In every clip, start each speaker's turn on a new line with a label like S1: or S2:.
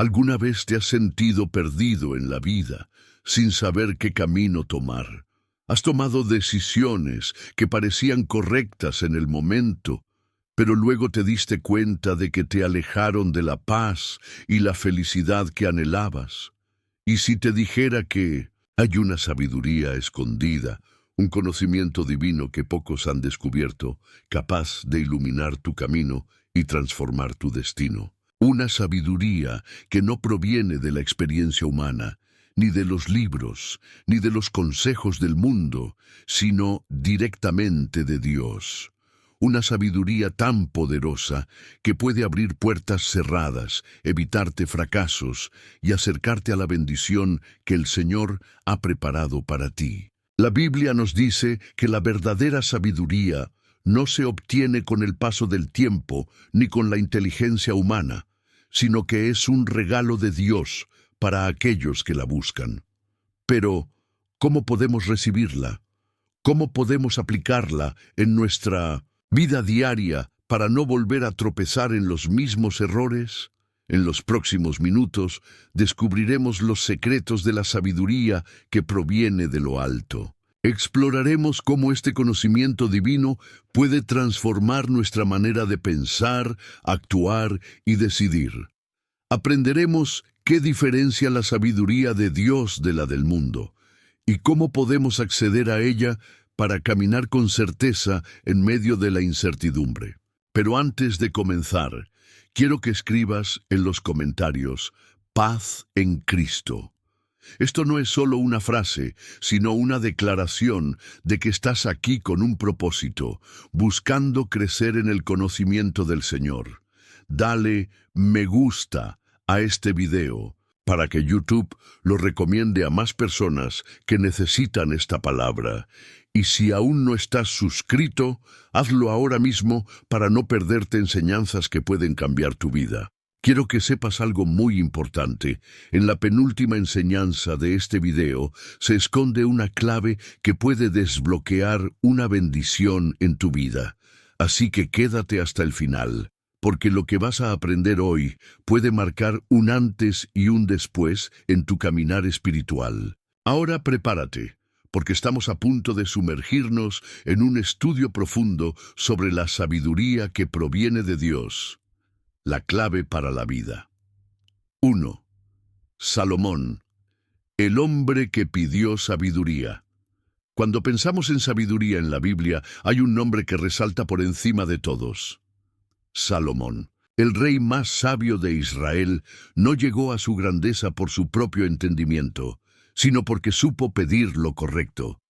S1: ¿Alguna vez te has sentido perdido en la vida, sin saber qué camino tomar? Has tomado decisiones que parecían correctas en el momento, pero luego te diste cuenta de que te alejaron de la paz y la felicidad que anhelabas. ¿Y si te dijera que hay una sabiduría escondida, un conocimiento divino que pocos han descubierto, capaz de iluminar tu camino y transformar tu destino? Una sabiduría que no proviene de la experiencia humana, ni de los libros, ni de los consejos del mundo, sino directamente de Dios. Una sabiduría tan poderosa que puede abrir puertas cerradas, evitarte fracasos y acercarte a la bendición que el Señor ha preparado para ti. La Biblia nos dice que la verdadera sabiduría no se obtiene con el paso del tiempo ni con la inteligencia humana, sino que es un regalo de Dios para aquellos que la buscan. Pero, ¿cómo podemos recibirla? ¿Cómo podemos aplicarla en nuestra vida diaria para no volver a tropezar en los mismos errores? En los próximos minutos descubriremos los secretos de la sabiduría que proviene de lo alto. Exploraremos cómo este conocimiento divino puede transformar nuestra manera de pensar, actuar y decidir. Aprenderemos qué diferencia la sabiduría de Dios de la del mundo y cómo podemos acceder a ella para caminar con certeza en medio de la incertidumbre. Pero antes de comenzar, quiero que escribas en los comentarios «Paz en Cristo». Esto no es solo una frase, sino una declaración de que estás aquí con un propósito, buscando crecer en el conocimiento del Señor. Dale me gusta a este video para que YouTube lo recomiende a más personas que necesitan esta palabra. Y si aún no estás suscrito, hazlo ahora mismo para no perderte enseñanzas que pueden cambiar tu vida. Quiero que sepas algo muy importante. En la penúltima enseñanza de este video se esconde una clave que puede desbloquear una bendición en tu vida. Así que quédate hasta el final, porque lo que vas a aprender hoy puede marcar un antes y un después en tu caminar espiritual. Ahora prepárate, porque estamos a punto de sumergirnos en un estudio profundo sobre la sabiduría que proviene de Dios. La clave para la vida. 1. Salomón, el hombre que pidió sabiduría. Cuando pensamos en sabiduría en la Biblia, hay un nombre que resalta por encima de todos. Salomón, el rey más sabio de Israel, no llegó a su grandeza por su propio entendimiento, sino porque supo pedir lo correcto.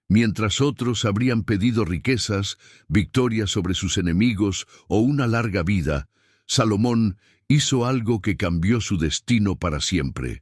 S1: Mientras otros habrían pedido riquezas, victoria sobre sus enemigos o una larga vida, Salomón hizo algo que cambió su destino para siempre.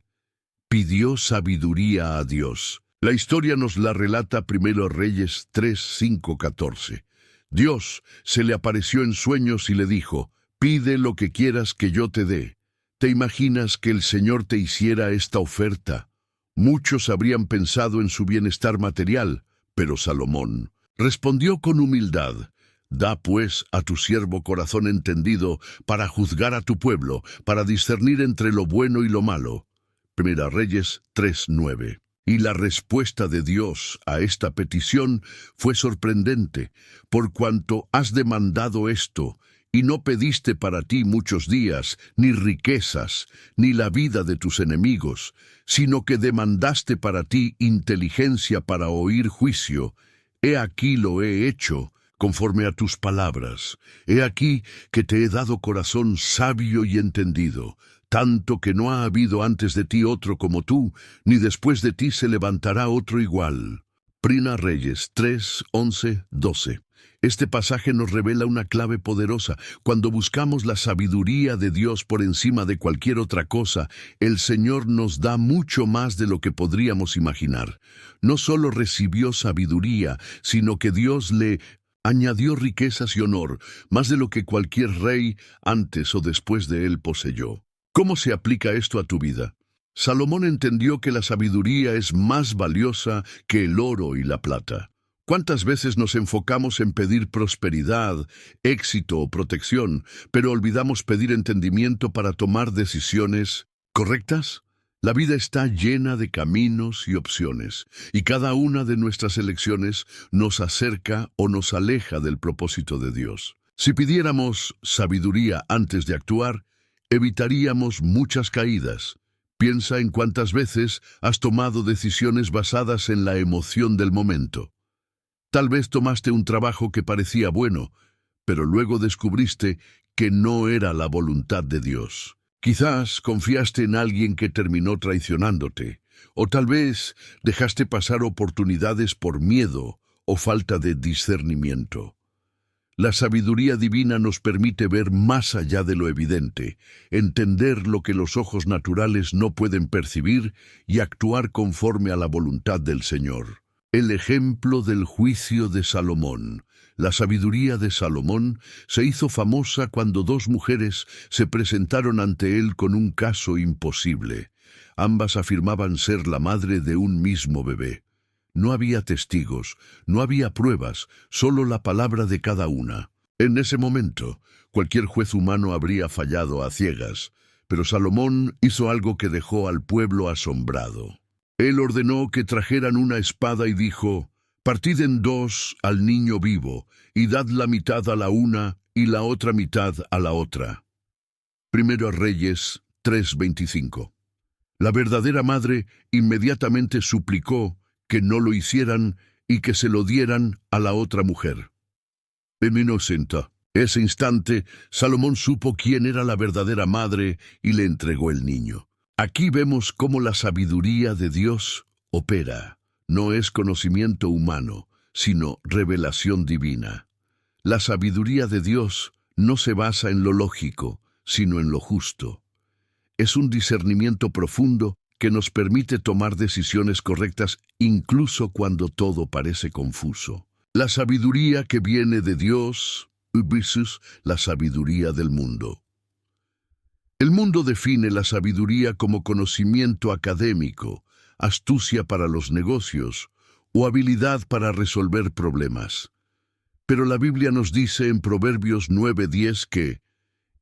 S1: Pidió sabiduría a Dios. La historia nos la relata 1 Reyes 3, 5, 14. Dios se le apareció en sueños y le dijo: «Pide lo que quieras que yo te dé». ¿Te imaginas que el Señor te hiciera esta oferta? Muchos habrían pensado en su bienestar material, pero Salomón respondió con humildad: «Da pues a tu siervo corazón entendido para juzgar a tu pueblo, para discernir entre lo bueno y lo malo». 1 Reyes 3:9. Y la respuesta de Dios a esta petición fue sorprendente, por cuanto has demandado esto, y no pediste para ti muchos días, ni riquezas, ni la vida de tus enemigos, sino que demandaste para ti inteligencia para oír juicio. He aquí lo he hecho, conforme a tus palabras. He aquí que te he dado corazón sabio y entendido, tanto que no ha habido antes de ti otro como tú, ni después de ti se levantará otro igual. 1 Reyes 3, 11, 12. Este pasaje nos revela una clave poderosa. Cuando buscamos la sabiduría de Dios por encima de cualquier otra cosa, el Señor nos da mucho más de lo que podríamos imaginar. No solo recibió sabiduría, sino que Dios le añadió riquezas y honor, más de lo que cualquier rey antes o después de él poseyó. ¿Cómo se aplica esto a tu vida? Salomón entendió que la sabiduría es más valiosa que el oro y la plata. ¿Cuántas veces nos enfocamos en pedir prosperidad, éxito o protección, pero olvidamos pedir entendimiento para tomar decisiones correctas? La vida está llena de caminos y opciones, y cada una de nuestras elecciones nos acerca o nos aleja del propósito de Dios. Si pidiéramos sabiduría antes de actuar, evitaríamos muchas caídas. Piensa en cuántas veces has tomado decisiones basadas en la emoción del momento. Tal vez tomaste un trabajo que parecía bueno, pero luego descubriste que no era la voluntad de Dios. Quizás confiaste en alguien que terminó traicionándote, o tal vez dejaste pasar oportunidades por miedo o falta de discernimiento. La sabiduría divina nos permite ver más allá de lo evidente, entender lo que los ojos naturales no pueden percibir y actuar conforme a la voluntad del Señor. El ejemplo del juicio de Salomón. La sabiduría de Salomón se hizo famosa cuando dos mujeres se presentaron ante él con un caso imposible. Ambas afirmaban ser la madre de un mismo bebé. No había testigos, no había pruebas, solo la palabra de cada una. En ese momento, cualquier juez humano habría fallado a ciegas, pero Salomón hizo algo que dejó al pueblo asombrado. Él ordenó que trajeran una espada y dijo: «Partid en dos al niño vivo, y dad la mitad a la una y la otra mitad a la otra». Primero Reyes 3:25. La verdadera madre inmediatamente suplicó que no lo hicieran y que se lo dieran a la otra mujer. En ese instante, Salomón supo quién era la verdadera madre y le entregó el niño. Aquí vemos cómo la sabiduría de Dios opera. No es conocimiento humano, sino revelación divina. La sabiduría de Dios no se basa en lo lógico, sino en lo justo. Es un discernimiento profundo que nos permite tomar decisiones correctas incluso cuando todo parece confuso. La sabiduría que viene de Dios versus la sabiduría del mundo. El mundo define la sabiduría como conocimiento académico, astucia para los negocios o habilidad para resolver problemas. Pero la Biblia nos dice en Proverbios 9:10 que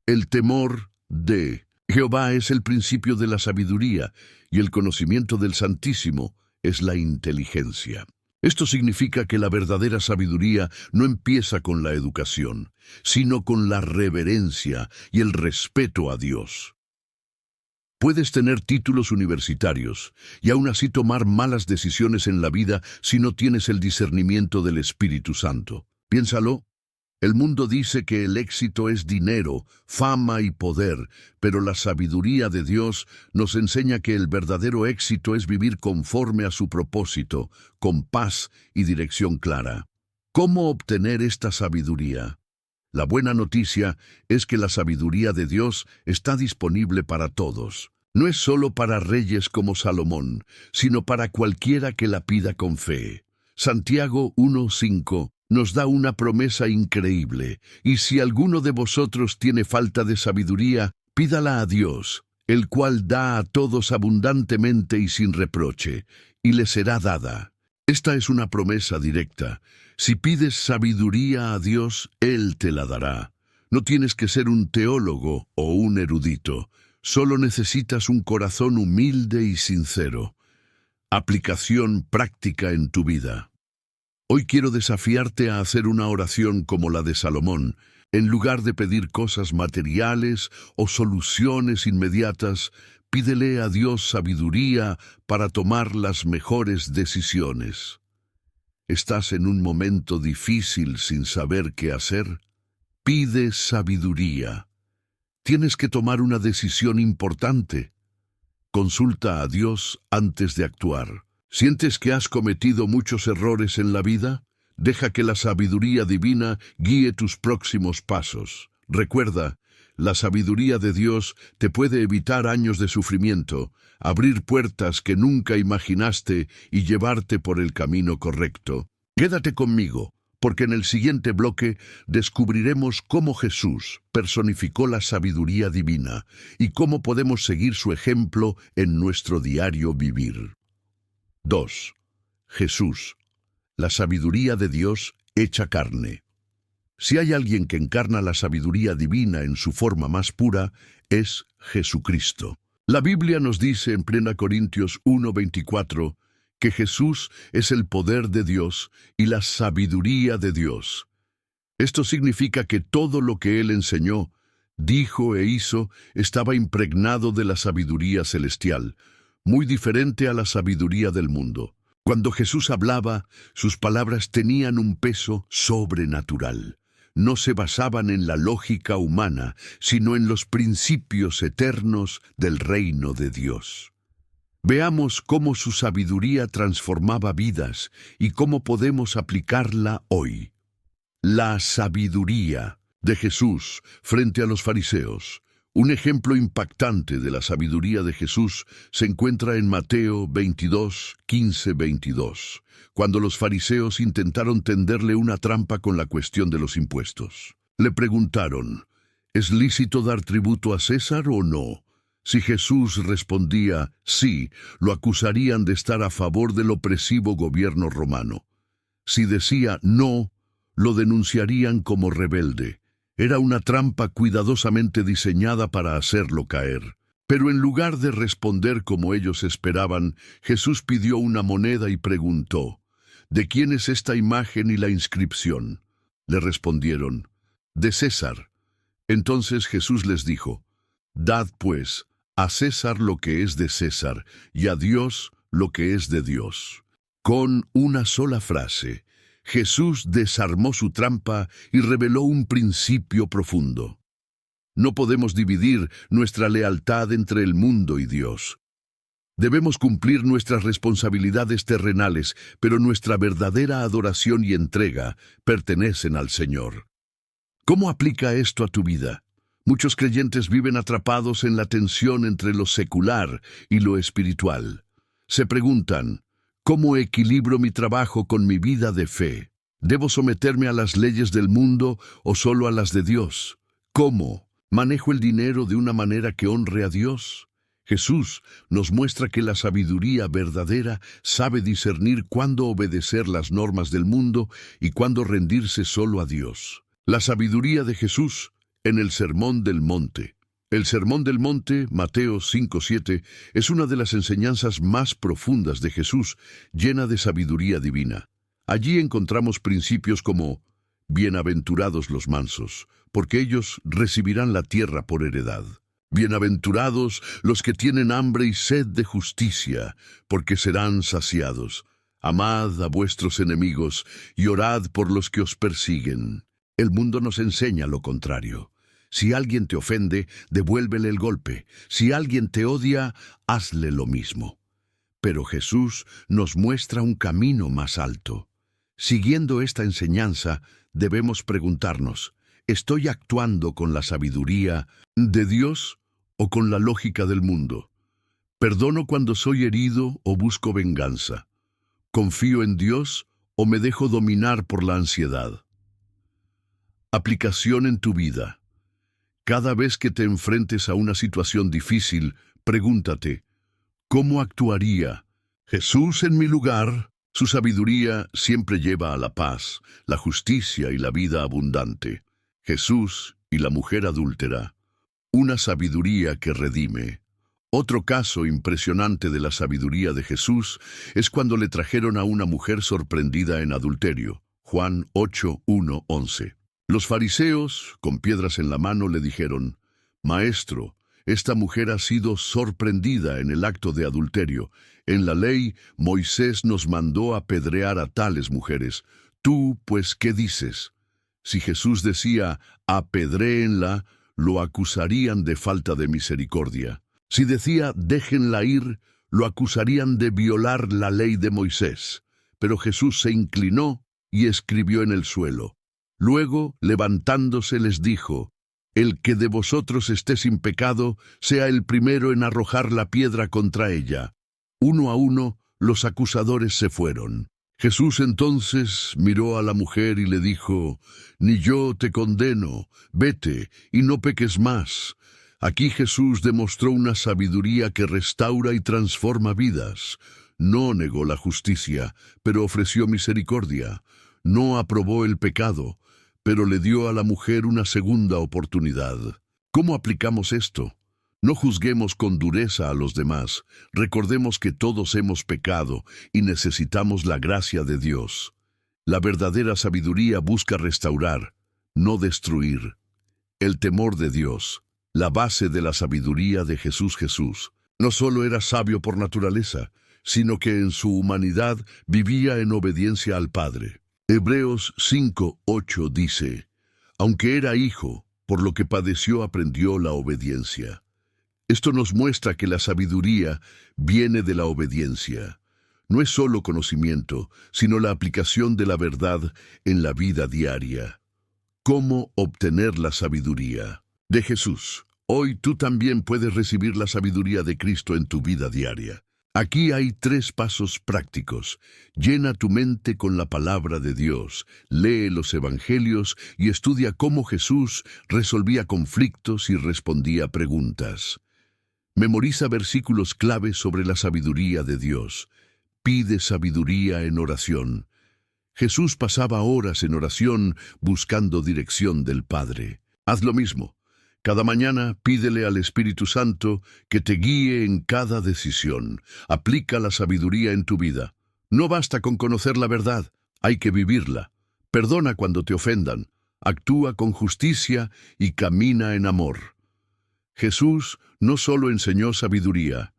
S1: el temor de Jehová es el principio de la sabiduría y el conocimiento del Santísimo es la inteligencia. Esto significa que la verdadera sabiduría no empieza con la educación, sino con la reverencia y el respeto a Dios. Puedes tener títulos universitarios y aún así tomar malas decisiones en la vida si no tienes el discernimiento del Espíritu Santo. Piénsalo. El mundo dice que el éxito es dinero, fama y poder, pero la sabiduría de Dios nos enseña que el verdadero éxito es vivir conforme a su propósito, con paz y dirección clara. ¿Cómo obtener esta sabiduría? La buena noticia es que la sabiduría de Dios está disponible para todos. No es solo para reyes como Salomón, sino para cualquiera que la pida con fe. Santiago 1:5 nos da una promesa increíble, y si alguno de vosotros tiene falta de sabiduría, pídala a Dios, el cual da a todos abundantemente y sin reproche, y le será dada. Esta es una promesa directa. Si pides sabiduría a Dios, Él te la dará. No tienes que ser un teólogo o un erudito, solo necesitas un corazón humilde y sincero. Aplicación práctica en tu vida. Hoy quiero desafiarte a hacer una oración como la de Salomón. En lugar de pedir cosas materiales o soluciones inmediatas, pídele a Dios sabiduría para tomar las mejores decisiones. ¿Estás en un momento difícil sin saber qué hacer? Pide sabiduría. Tienes que tomar una decisión importante. Consulta a Dios antes de actuar. ¿Sientes que has cometido muchos errores en la vida? Deja que la sabiduría divina guíe tus próximos pasos. Recuerda, la sabiduría de Dios te puede evitar años de sufrimiento, abrir puertas que nunca imaginaste y llevarte por el camino correcto. Quédate conmigo, porque en el siguiente bloque descubriremos cómo Jesús personificó la sabiduría divina y cómo podemos seguir su ejemplo en nuestro diario vivir. 2. Jesús, la sabiduría de Dios hecha carne. Si hay alguien que encarna la sabiduría divina en su forma más pura, es Jesucristo. La Biblia nos dice en 1 Corintios 1:24 que Jesús es el poder de Dios y la sabiduría de Dios. Esto significa que todo lo que Él enseñó, dijo e hizo estaba impregnado de la sabiduría celestial, muy diferente a la sabiduría del mundo. Cuando Jesús hablaba, sus palabras tenían un peso sobrenatural. No se basaban en la lógica humana, sino en los principios eternos del reino de Dios. Veamos cómo su sabiduría transformaba vidas y cómo podemos aplicarla hoy. La sabiduría de Jesús frente a los fariseos. Un ejemplo impactante de la sabiduría de Jesús se encuentra en Mateo 22, 15-22, cuando los fariseos intentaron tenderle una trampa con la cuestión de los impuestos. Le preguntaron, ¿es lícito dar tributo a César o no? Si Jesús respondía sí, lo acusarían de estar a favor del opresivo gobierno romano. Si decía no, lo denunciarían como rebelde. Era una trampa cuidadosamente diseñada para hacerlo caer. Pero en lugar de responder como ellos esperaban, Jesús pidió una moneda y preguntó, ¿de quién es esta imagen y la inscripción? Le respondieron, de César. Entonces Jesús les dijo, dad pues a César lo que es de César y a Dios lo que es de Dios. Con una sola frase, Jesús desarmó su trampa y reveló un principio profundo. No podemos dividir nuestra lealtad entre el mundo y Dios. Debemos cumplir nuestras responsabilidades terrenales, pero nuestra verdadera adoración y entrega pertenecen al Señor. ¿Cómo aplica esto a tu vida? Muchos creyentes viven atrapados en la tensión entre lo secular y lo espiritual. Se preguntan, ¿cómo equilibro mi trabajo con mi vida de fe? ¿Debo someterme a las leyes del mundo o solo a las de Dios? ¿Cómo manejo el dinero de una manera que honre a Dios? Jesús nos muestra que la sabiduría verdadera sabe discernir cuándo obedecer las normas del mundo y cuándo rendirse solo a Dios. La sabiduría de Jesús en el Sermón del Monte. El Sermón del Monte, Mateo 5:7, es una de las enseñanzas más profundas de Jesús, llena de sabiduría divina. Allí encontramos principios como, bienaventurados los mansos, porque ellos recibirán la tierra por heredad. Bienaventurados los que tienen hambre y sed de justicia, porque serán saciados. Amad a vuestros enemigos y orad por los que os persiguen. El mundo nos enseña lo contrario. Si alguien te ofende, devuélvele el golpe. Si alguien te odia, hazle lo mismo. Pero Jesús nos muestra un camino más alto. Siguiendo esta enseñanza, debemos preguntarnos, ¿estoy actuando con la sabiduría de Dios o con la lógica del mundo? ¿Perdono cuando soy herido o busco venganza? ¿Confío en Dios o me dejo dominar por la ansiedad? Aplicación en tu vida. Cada vez que te enfrentes a una situación difícil, pregúntate, ¿cómo actuaría Jesús en mi lugar? Su sabiduría siempre lleva a la paz, la justicia y la vida abundante. Jesús y la mujer adúltera. Una sabiduría que redime. Otro caso impresionante de la sabiduría de Jesús es cuando le trajeron a una mujer sorprendida en adulterio. Juan 8:1-11. Los fariseos, con piedras en la mano, le dijeron, Maestro, esta mujer ha sido sorprendida en el acto de adulterio. En la ley, Moisés nos mandó apedrear a tales mujeres. Tú, pues, ¿qué dices? Si Jesús decía, apedréenla, lo acusarían de falta de misericordia. Si decía, déjenla ir, lo acusarían de violar la ley de Moisés. Pero Jesús se inclinó y escribió en el suelo. Luego, levantándose, les dijo, el que de vosotros esté sin pecado, sea el primero en arrojar la piedra contra ella. Uno a uno, los acusadores se fueron. Jesús entonces miró a la mujer y le dijo, ni yo te condeno, vete y no peques más. Aquí Jesús demostró una sabiduría que restaura y transforma vidas. No negó la justicia, pero ofreció misericordia. No aprobó el pecado, pero le dio a la mujer una segunda oportunidad. ¿Cómo aplicamos esto? No juzguemos con dureza a los demás. Recordemos que todos hemos pecado y necesitamos la gracia de Dios. La verdadera sabiduría busca restaurar, no destruir. El temor de Dios, la base de la sabiduría de Jesús, no solo era sabio por naturaleza, sino que en su humanidad vivía en obediencia al Padre. Hebreos 5:8 dice, aunque era hijo, por lo que padeció aprendió la obediencia. Esto nos muestra que la sabiduría viene de la obediencia. No es solo conocimiento, sino la aplicación de la verdad en la vida diaria. ¿Cómo obtener la sabiduría? De Jesús. Hoy tú también puedes recibir la sabiduría de Cristo en tu vida diaria. Aquí hay 3 pasos prácticos. Llena tu mente con la palabra de Dios, lee los evangelios y estudia cómo Jesús resolvía conflictos y respondía preguntas. Memoriza versículos claves sobre la sabiduría de Dios. Pide sabiduría en oración. Jesús pasaba horas en oración buscando dirección del Padre. Haz lo mismo. Cada mañana pídele al Espíritu Santo que te guíe en cada decisión. Aplica la sabiduría en tu vida. No basta con conocer la verdad, hay que vivirla. Perdona cuando te ofendan. Actúa con justicia y camina en amor. Jesús no solo enseñó sabiduría,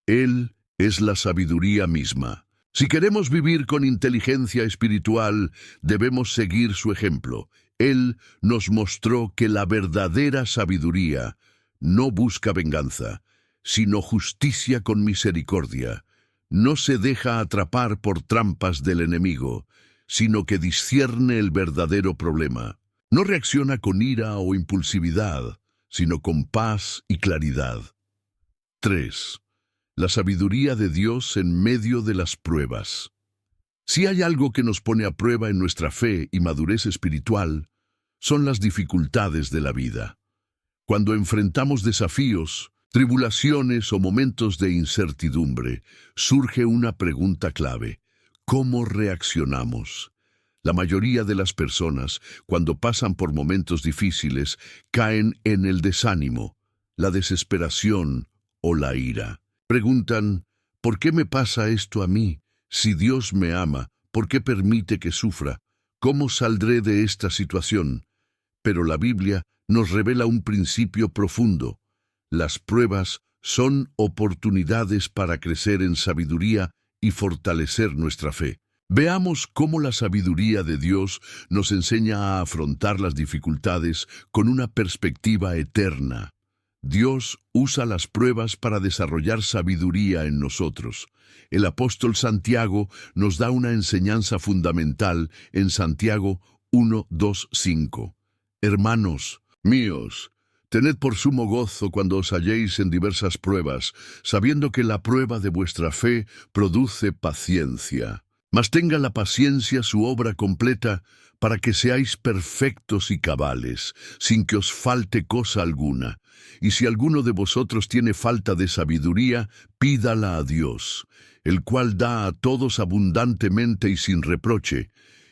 S1: Él es la sabiduría misma. Si queremos vivir con inteligencia espiritual, debemos seguir su ejemplo. Él nos mostró que la verdadera sabiduría no busca venganza, sino justicia con misericordia. No se deja atrapar por trampas del enemigo, sino que discierne el verdadero problema. No reacciona con ira o impulsividad, sino con paz y claridad. 3. La sabiduría de Dios en medio de las pruebas. Si hay algo que nos pone a prueba en nuestra fe y madurez espiritual, son las dificultades de la vida. Cuando enfrentamos desafíos, tribulaciones o momentos de incertidumbre, surge una pregunta clave: ¿cómo reaccionamos? La mayoría de las personas, cuando pasan por momentos difíciles, caen en el desánimo, la desesperación o la ira. Preguntan, ¿por qué me pasa esto a mí? Si Dios me ama, ¿por qué permite que sufra? ¿Cómo saldré de esta situación? Pero la Biblia nos revela un principio profundo. Las pruebas son oportunidades para crecer en sabiduría y fortalecer nuestra fe. Veamos cómo la sabiduría de Dios nos enseña a afrontar las dificultades con una perspectiva eterna. Dios usa las pruebas para desarrollar sabiduría en nosotros. El apóstol Santiago nos da una enseñanza fundamental en Santiago 1:2-5. Hermanos míos, tened por sumo gozo cuando os halléis en diversas pruebas, sabiendo que la prueba de vuestra fe produce paciencia. Mas tenga la paciencia su obra completa, para que seáis perfectos y cabales, sin que os falte cosa alguna. Y si alguno de vosotros tiene falta de sabiduría, pídala a Dios, el cual da a todos abundantemente y sin reproche,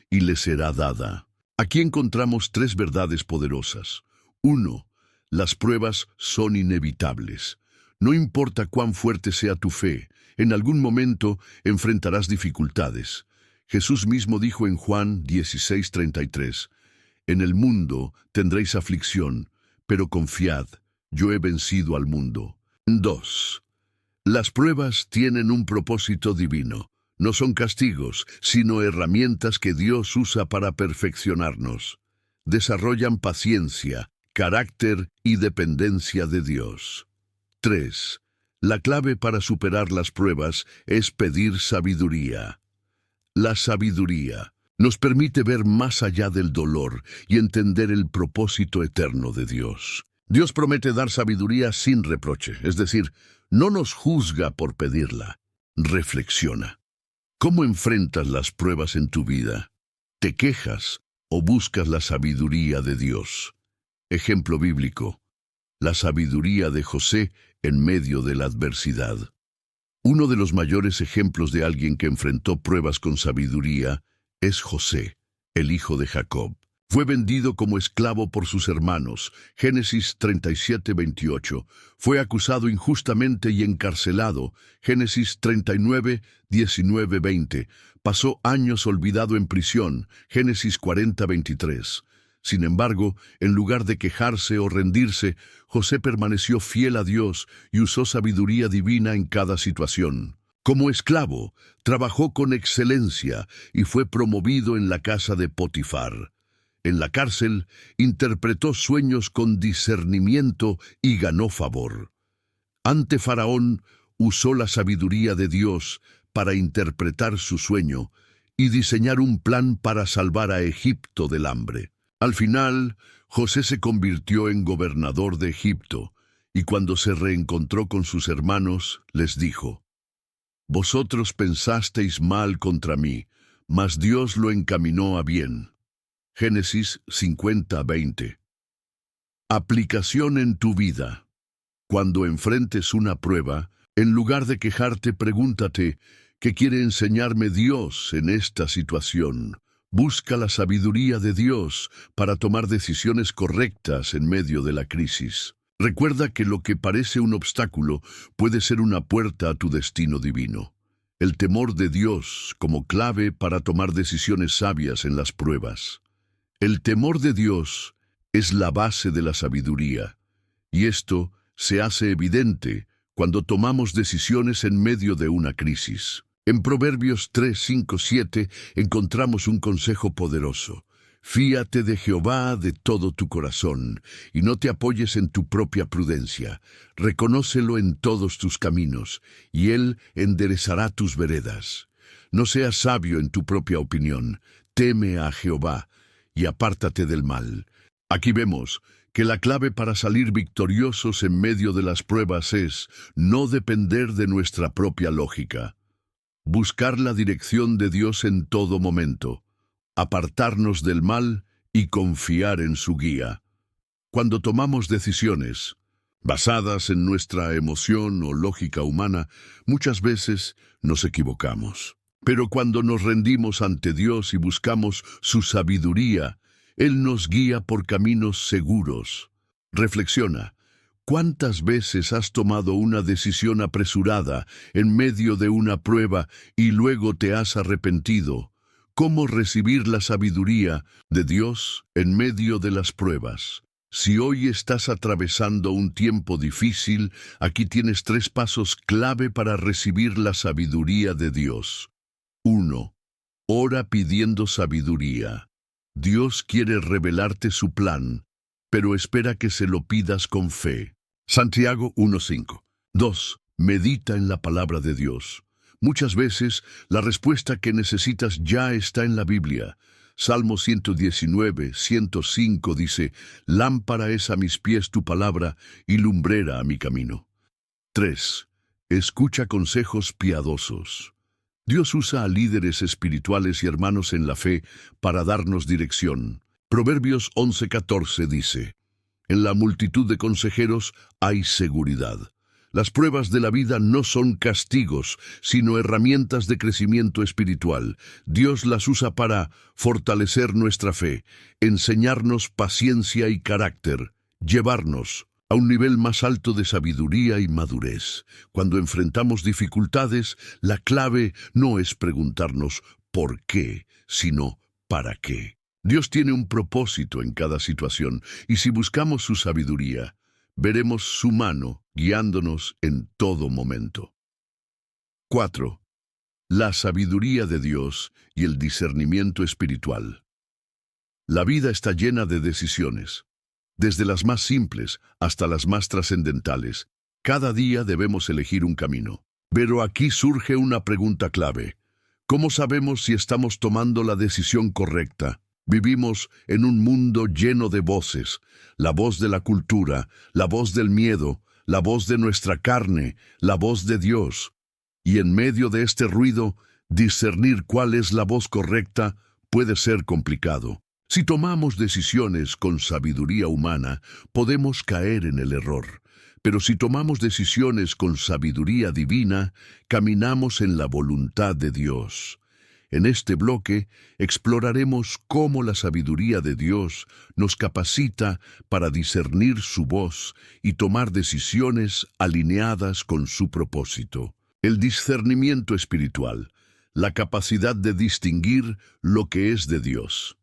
S1: y le será dada. Aquí encontramos 3 verdades poderosas. 1. Las pruebas son inevitables. No importa cuán fuerte sea tu fe, en algún momento enfrentarás dificultades. Jesús mismo dijo en Juan 16:33, en el mundo tendréis aflicción, pero confiad, yo he vencido al mundo. 2. Las pruebas tienen un propósito divino. No son castigos, sino herramientas que Dios usa para perfeccionarnos. Desarrollan paciencia, carácter y dependencia de Dios. 3. La clave para superar las pruebas es pedir sabiduría. La sabiduría nos permite ver más allá del dolor y entender el propósito eterno de Dios. Dios promete dar sabiduría sin reproche, es decir, no nos juzga por pedirla. Reflexiona. ¿Cómo enfrentas las pruebas en tu vida? ¿Te quejas o buscas la sabiduría de Dios? Ejemplo bíblico: la sabiduría de José en medio de la adversidad. Uno de los mayores ejemplos de alguien que enfrentó pruebas con sabiduría es José, el hijo de Jacob. Fue vendido como esclavo por sus hermanos. Génesis 37:28. Fue acusado injustamente y encarcelado. Génesis 39:19-20. Pasó años olvidado en prisión. Génesis 40:23. Sin embargo, en lugar de quejarse o rendirse, José permaneció fiel a Dios y usó sabiduría divina en cada situación. Como esclavo, trabajó con excelencia y fue promovido en la casa de Potifar. En la cárcel, interpretó sueños con discernimiento y ganó favor. Ante Faraón, usó la sabiduría de Dios para interpretar su sueño y diseñar un plan para salvar a Egipto del hambre. Al final, José se convirtió en gobernador de Egipto, y cuando se reencontró con sus hermanos, les dijo: «Vosotros pensasteis mal contra mí, mas Dios lo encaminó a bien». Génesis 50:20. Aplicación en tu vida. Cuando enfrentes una prueba, en lugar de quejarte, pregúntate: ¿qué quiere enseñarme Dios en esta situación? Busca la sabiduría de Dios para tomar decisiones correctas en medio de la crisis. Recuerda que lo que parece un obstáculo puede ser una puerta a tu destino divino. El temor de Dios como clave para tomar decisiones sabias en las pruebas. El temor de Dios es la base de la sabiduría, y esto se hace evidente cuando tomamos decisiones en medio de una crisis. En Proverbios 3:5-7 encontramos un consejo poderoso. Fíate de Jehová de todo tu corazón, y no te apoyes en tu propia prudencia. Reconócelo en todos tus caminos, y Él enderezará tus veredas. No seas sabio en tu propia opinión. Teme a Jehová y apártate del mal. Aquí vemos que la clave para salir victoriosos en medio de las pruebas es no depender de nuestra propia lógica. Buscar la dirección de Dios en todo momento, apartarnos del mal y confiar en su guía. Cuando tomamos decisiones basadas en nuestra emoción o lógica humana, muchas veces nos equivocamos. Pero cuando nos rendimos ante Dios y buscamos su sabiduría, Él nos guía por caminos seguros. Reflexiona. ¿Cuántas veces has tomado una decisión apresurada en medio de una prueba y luego te has arrepentido? ¿Cómo recibir la sabiduría de Dios en medio de las pruebas? Si hoy estás atravesando un tiempo difícil, aquí tienes 3 pasos clave para recibir la sabiduría de Dios. 1. Ora pidiendo sabiduría. Dios quiere revelarte su plan, pero espera que se lo pidas con fe. Santiago 1:5. 2. Medita en la palabra de Dios. Muchas veces la respuesta que necesitas ya está en la Biblia. Salmo 119:105 dice: «Lámpara es a mis pies tu palabra y lumbrera a mi camino». 3. Escucha consejos piadosos. Dios usa a líderes espirituales y hermanos en la fe para darnos dirección. Proverbios 11:14 dice: «En la multitud de consejeros hay seguridad». Las pruebas de la vida no son castigos, sino herramientas de crecimiento espiritual. Dios las usa para fortalecer nuestra fe, enseñarnos paciencia y carácter, llevarnos a un nivel más alto de sabiduría y madurez. Cuando enfrentamos dificultades, la clave no es preguntarnos ¿por qué?, sino ¿para qué? Dios tiene un propósito en cada situación, y si buscamos su sabiduría, veremos su mano guiándonos en todo momento. 4. La sabiduría de Dios y el discernimiento espiritual. La vida está llena de decisiones. Desde las más simples hasta las más trascendentales, cada día debemos elegir un camino. Pero aquí surge una pregunta clave. ¿Cómo sabemos si estamos tomando la decisión correcta? Vivimos en un mundo lleno de voces: la voz de la cultura, la voz del miedo, la voz de nuestra carne, la voz de Dios. Y en medio de este ruido, discernir cuál es la voz correcta puede ser complicado. Si tomamos decisiones con sabiduría humana, podemos caer en el error. Pero si tomamos decisiones con sabiduría divina, caminamos en la voluntad de Dios. En este bloque exploraremos cómo la sabiduría de Dios nos capacita para discernir su voz y tomar decisiones alineadas con su propósito. El discernimiento espiritual, la capacidad de distinguir lo que es de Dios.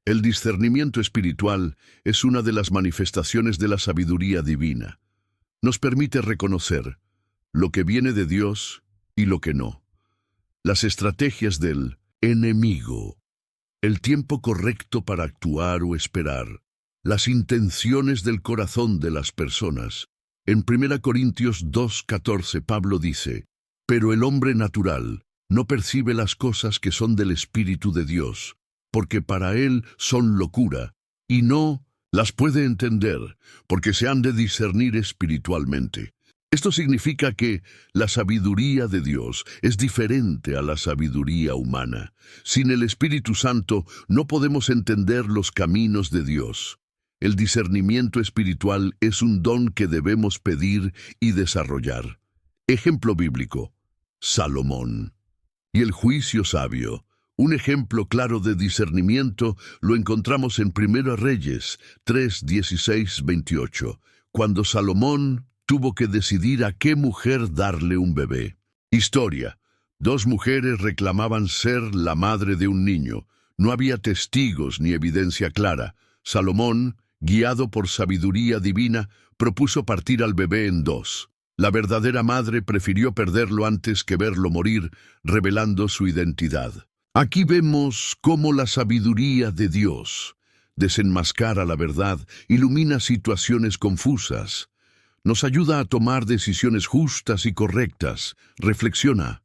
S1: El discernimiento espiritual es una de las manifestaciones de la sabiduría divina. Nos permite reconocer lo que viene de Dios y lo que no. Las estrategias del enemigo, el tiempo correcto para actuar o esperar, las intenciones del corazón de las personas. En 1 Corintios 2:14 Pablo dice, «Pero el hombre natural no percibe las cosas que son del Espíritu de Dios, porque para él son locura, y no las puede entender, porque se han de discernir espiritualmente». Esto significa que la sabiduría de Dios es diferente a la sabiduría humana. Sin el Espíritu Santo no podemos entender los caminos de Dios. El discernimiento espiritual es un don que debemos pedir y desarrollar. Ejemplo bíblico: Salomón. Y el juicio sabio. Un ejemplo claro de discernimiento lo encontramos en 1 Reyes 3:16-28, cuando Salomón tuvo que decidir a qué mujer darle un bebé. Historia: 2 mujeres reclamaban ser la madre de un niño. No había testigos ni evidencia clara. Salomón, guiado por sabiduría divina, propuso partir al bebé en 2. La verdadera madre prefirió perderlo antes que verlo morir, revelando su identidad. Aquí vemos cómo la sabiduría de Dios desenmascara la verdad, ilumina situaciones confusas, nos ayuda a tomar decisiones justas y correctas. Reflexiona.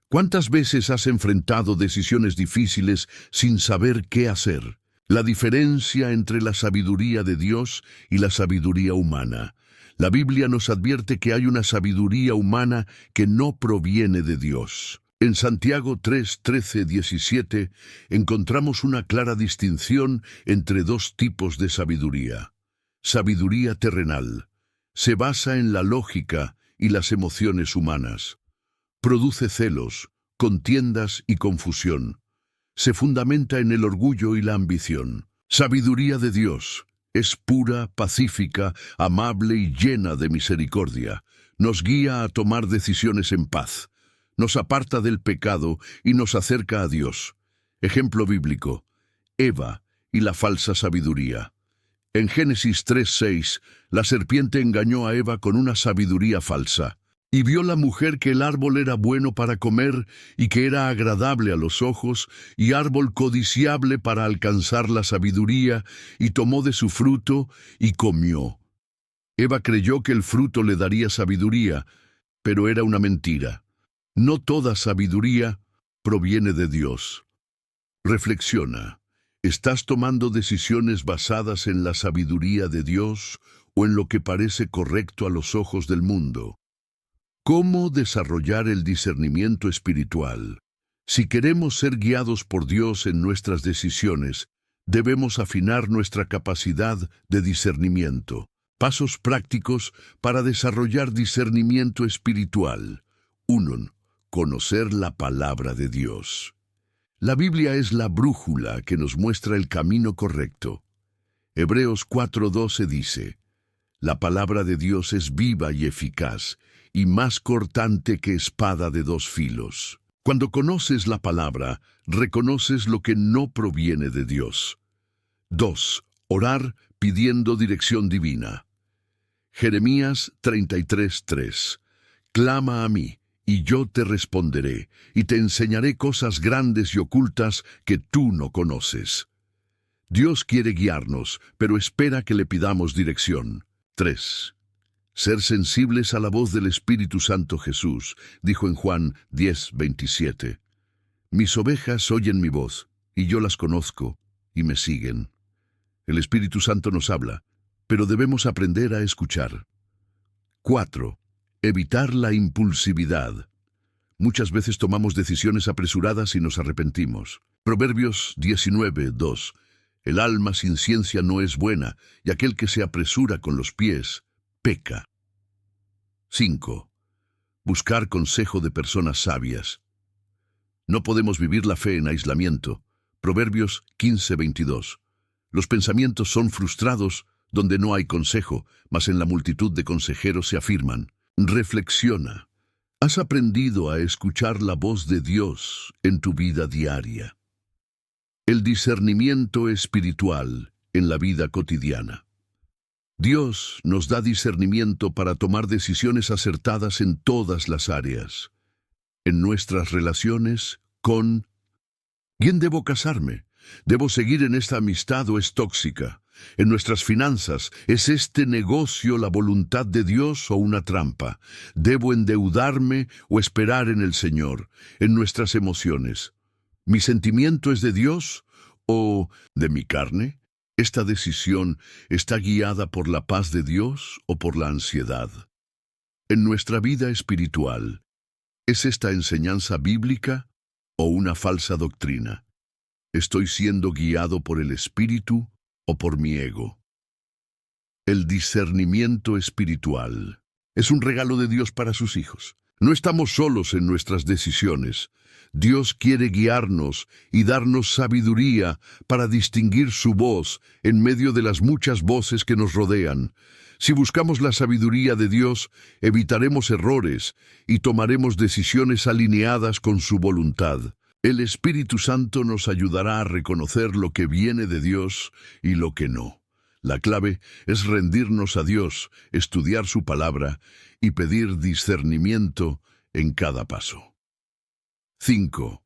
S1: ¿Cuántas veces has enfrentado decisiones difíciles sin saber qué hacer? La diferencia entre la sabiduría de Dios y la sabiduría humana. La Biblia nos advierte que hay una sabiduría humana que no proviene de Dios. En Santiago 3:13-17 encontramos una clara distinción entre 2 tipos de sabiduría. Sabiduría terrenal. Se basa en la lógica y las emociones humanas. Produce celos, contiendas y confusión. Se fundamenta en el orgullo y la ambición. Sabiduría de Dios. Es pura, pacífica, amable y llena de misericordia. Nos guía a tomar decisiones en paz. Nos aparta del pecado y nos acerca a Dios. Ejemplo bíblico: Eva y la falsa sabiduría. En Génesis 3:6, la serpiente engañó a Eva con una sabiduría falsa. Y vio la mujer que el árbol era bueno para comer y que era agradable a los ojos y árbol codiciable para alcanzar la sabiduría, y tomó de su fruto y comió. Eva creyó que el fruto le daría sabiduría, pero era una mentira. No toda sabiduría proviene de Dios. Reflexiona. ¿Estás tomando decisiones basadas en la sabiduría de Dios o en lo que parece correcto a los ojos del mundo? ¿Cómo desarrollar el discernimiento espiritual? Si queremos ser guiados por Dios en nuestras decisiones, debemos afinar nuestra capacidad de discernimiento. Pasos prácticos para desarrollar discernimiento espiritual. 1. Conocer la palabra de Dios. La Biblia es la brújula que nos muestra el camino correcto. Hebreos 4:12 dice, «La palabra de Dios es viva y eficaz, y más cortante que espada de 2 filos». Cuando conoces la palabra, reconoces lo que no proviene de Dios. 2. Orar pidiendo dirección divina. Jeremías 33:3. «Clama a mí, y yo te responderé, y te enseñaré cosas grandes y ocultas que tú no conoces». Dios quiere guiarnos, pero espera que le pidamos dirección. 3. Ser sensibles a la voz del Espíritu Santo. Jesús dijo en Juan 10:27, «Mis ovejas oyen mi voz, y yo las conozco, y me siguen». El Espíritu Santo nos habla, pero debemos aprender a escuchar. 4. Evitar la impulsividad. Muchas veces tomamos decisiones apresuradas y nos arrepentimos. Proverbios 19:2. «El alma sin ciencia no es buena, y aquel que se apresura con los pies, peca». 5. Buscar consejo de personas sabias. No podemos vivir la fe en aislamiento. Proverbios 15:22. Los pensamientos son frustrados donde no hay consejo, mas en la multitud de consejeros se afirman. Reflexiona. ¿Has aprendido a escuchar la voz de Dios en tu vida diaria? El discernimiento espiritual en la vida cotidiana. Dios nos da discernimiento para tomar decisiones acertadas en todas las áreas. En nuestras relaciones con ¿quién debo casarme? ¿Debo seguir en esta amistad o es tóxica? En nuestras finanzas, ¿es este negocio la voluntad de Dios o una trampa? ¿Debo endeudarme o esperar en el Señor? En nuestras emociones, ¿mi sentimiento es de Dios o de mi carne? ¿Esta decisión está guiada por la paz de Dios o por la ansiedad? En nuestra vida espiritual, ¿es esta enseñanza bíblica o una falsa doctrina? ¿Estoy siendo guiado por el Espíritu o por mi ego? El discernimiento espiritual es un regalo de Dios para sus hijos. No estamos solos en nuestras decisiones. Dios quiere guiarnos y darnos sabiduría para distinguir su voz en medio de las muchas voces que nos rodean. Si buscamos la sabiduría de Dios, evitaremos errores y tomaremos decisiones alineadas con su voluntad. El Espíritu Santo nos ayudará a reconocer lo que viene de Dios y lo que no. La clave es rendirnos a Dios, estudiar su palabra y pedir discernimiento en cada paso. 5.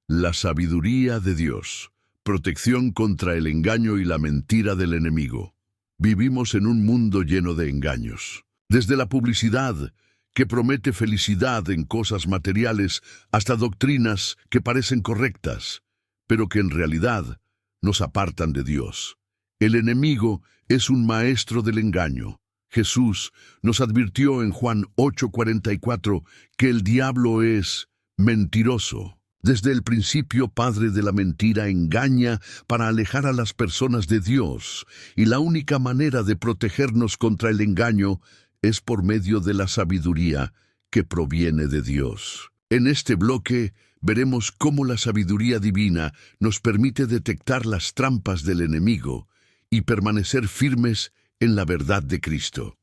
S1: La sabiduría de Dios. Protección contra el engaño y la mentira del enemigo. Vivimos en un mundo lleno de engaños. Desde la publicidad, que promete felicidad en cosas materiales, hasta doctrinas que parecen correctas, pero que en realidad nos apartan de Dios. El enemigo es un maestro del engaño. Jesús nos advirtió en Juan 8:44 que el diablo es mentiroso. Desde el principio, padre de la mentira engaña para alejar a las personas de Dios, y la única manera de protegernos contra el engaño es por medio de la sabiduría que proviene de Dios. En este bloque veremos cómo la sabiduría divina nos permite detectar las trampas del enemigo y permanecer firmes en la verdad de Cristo.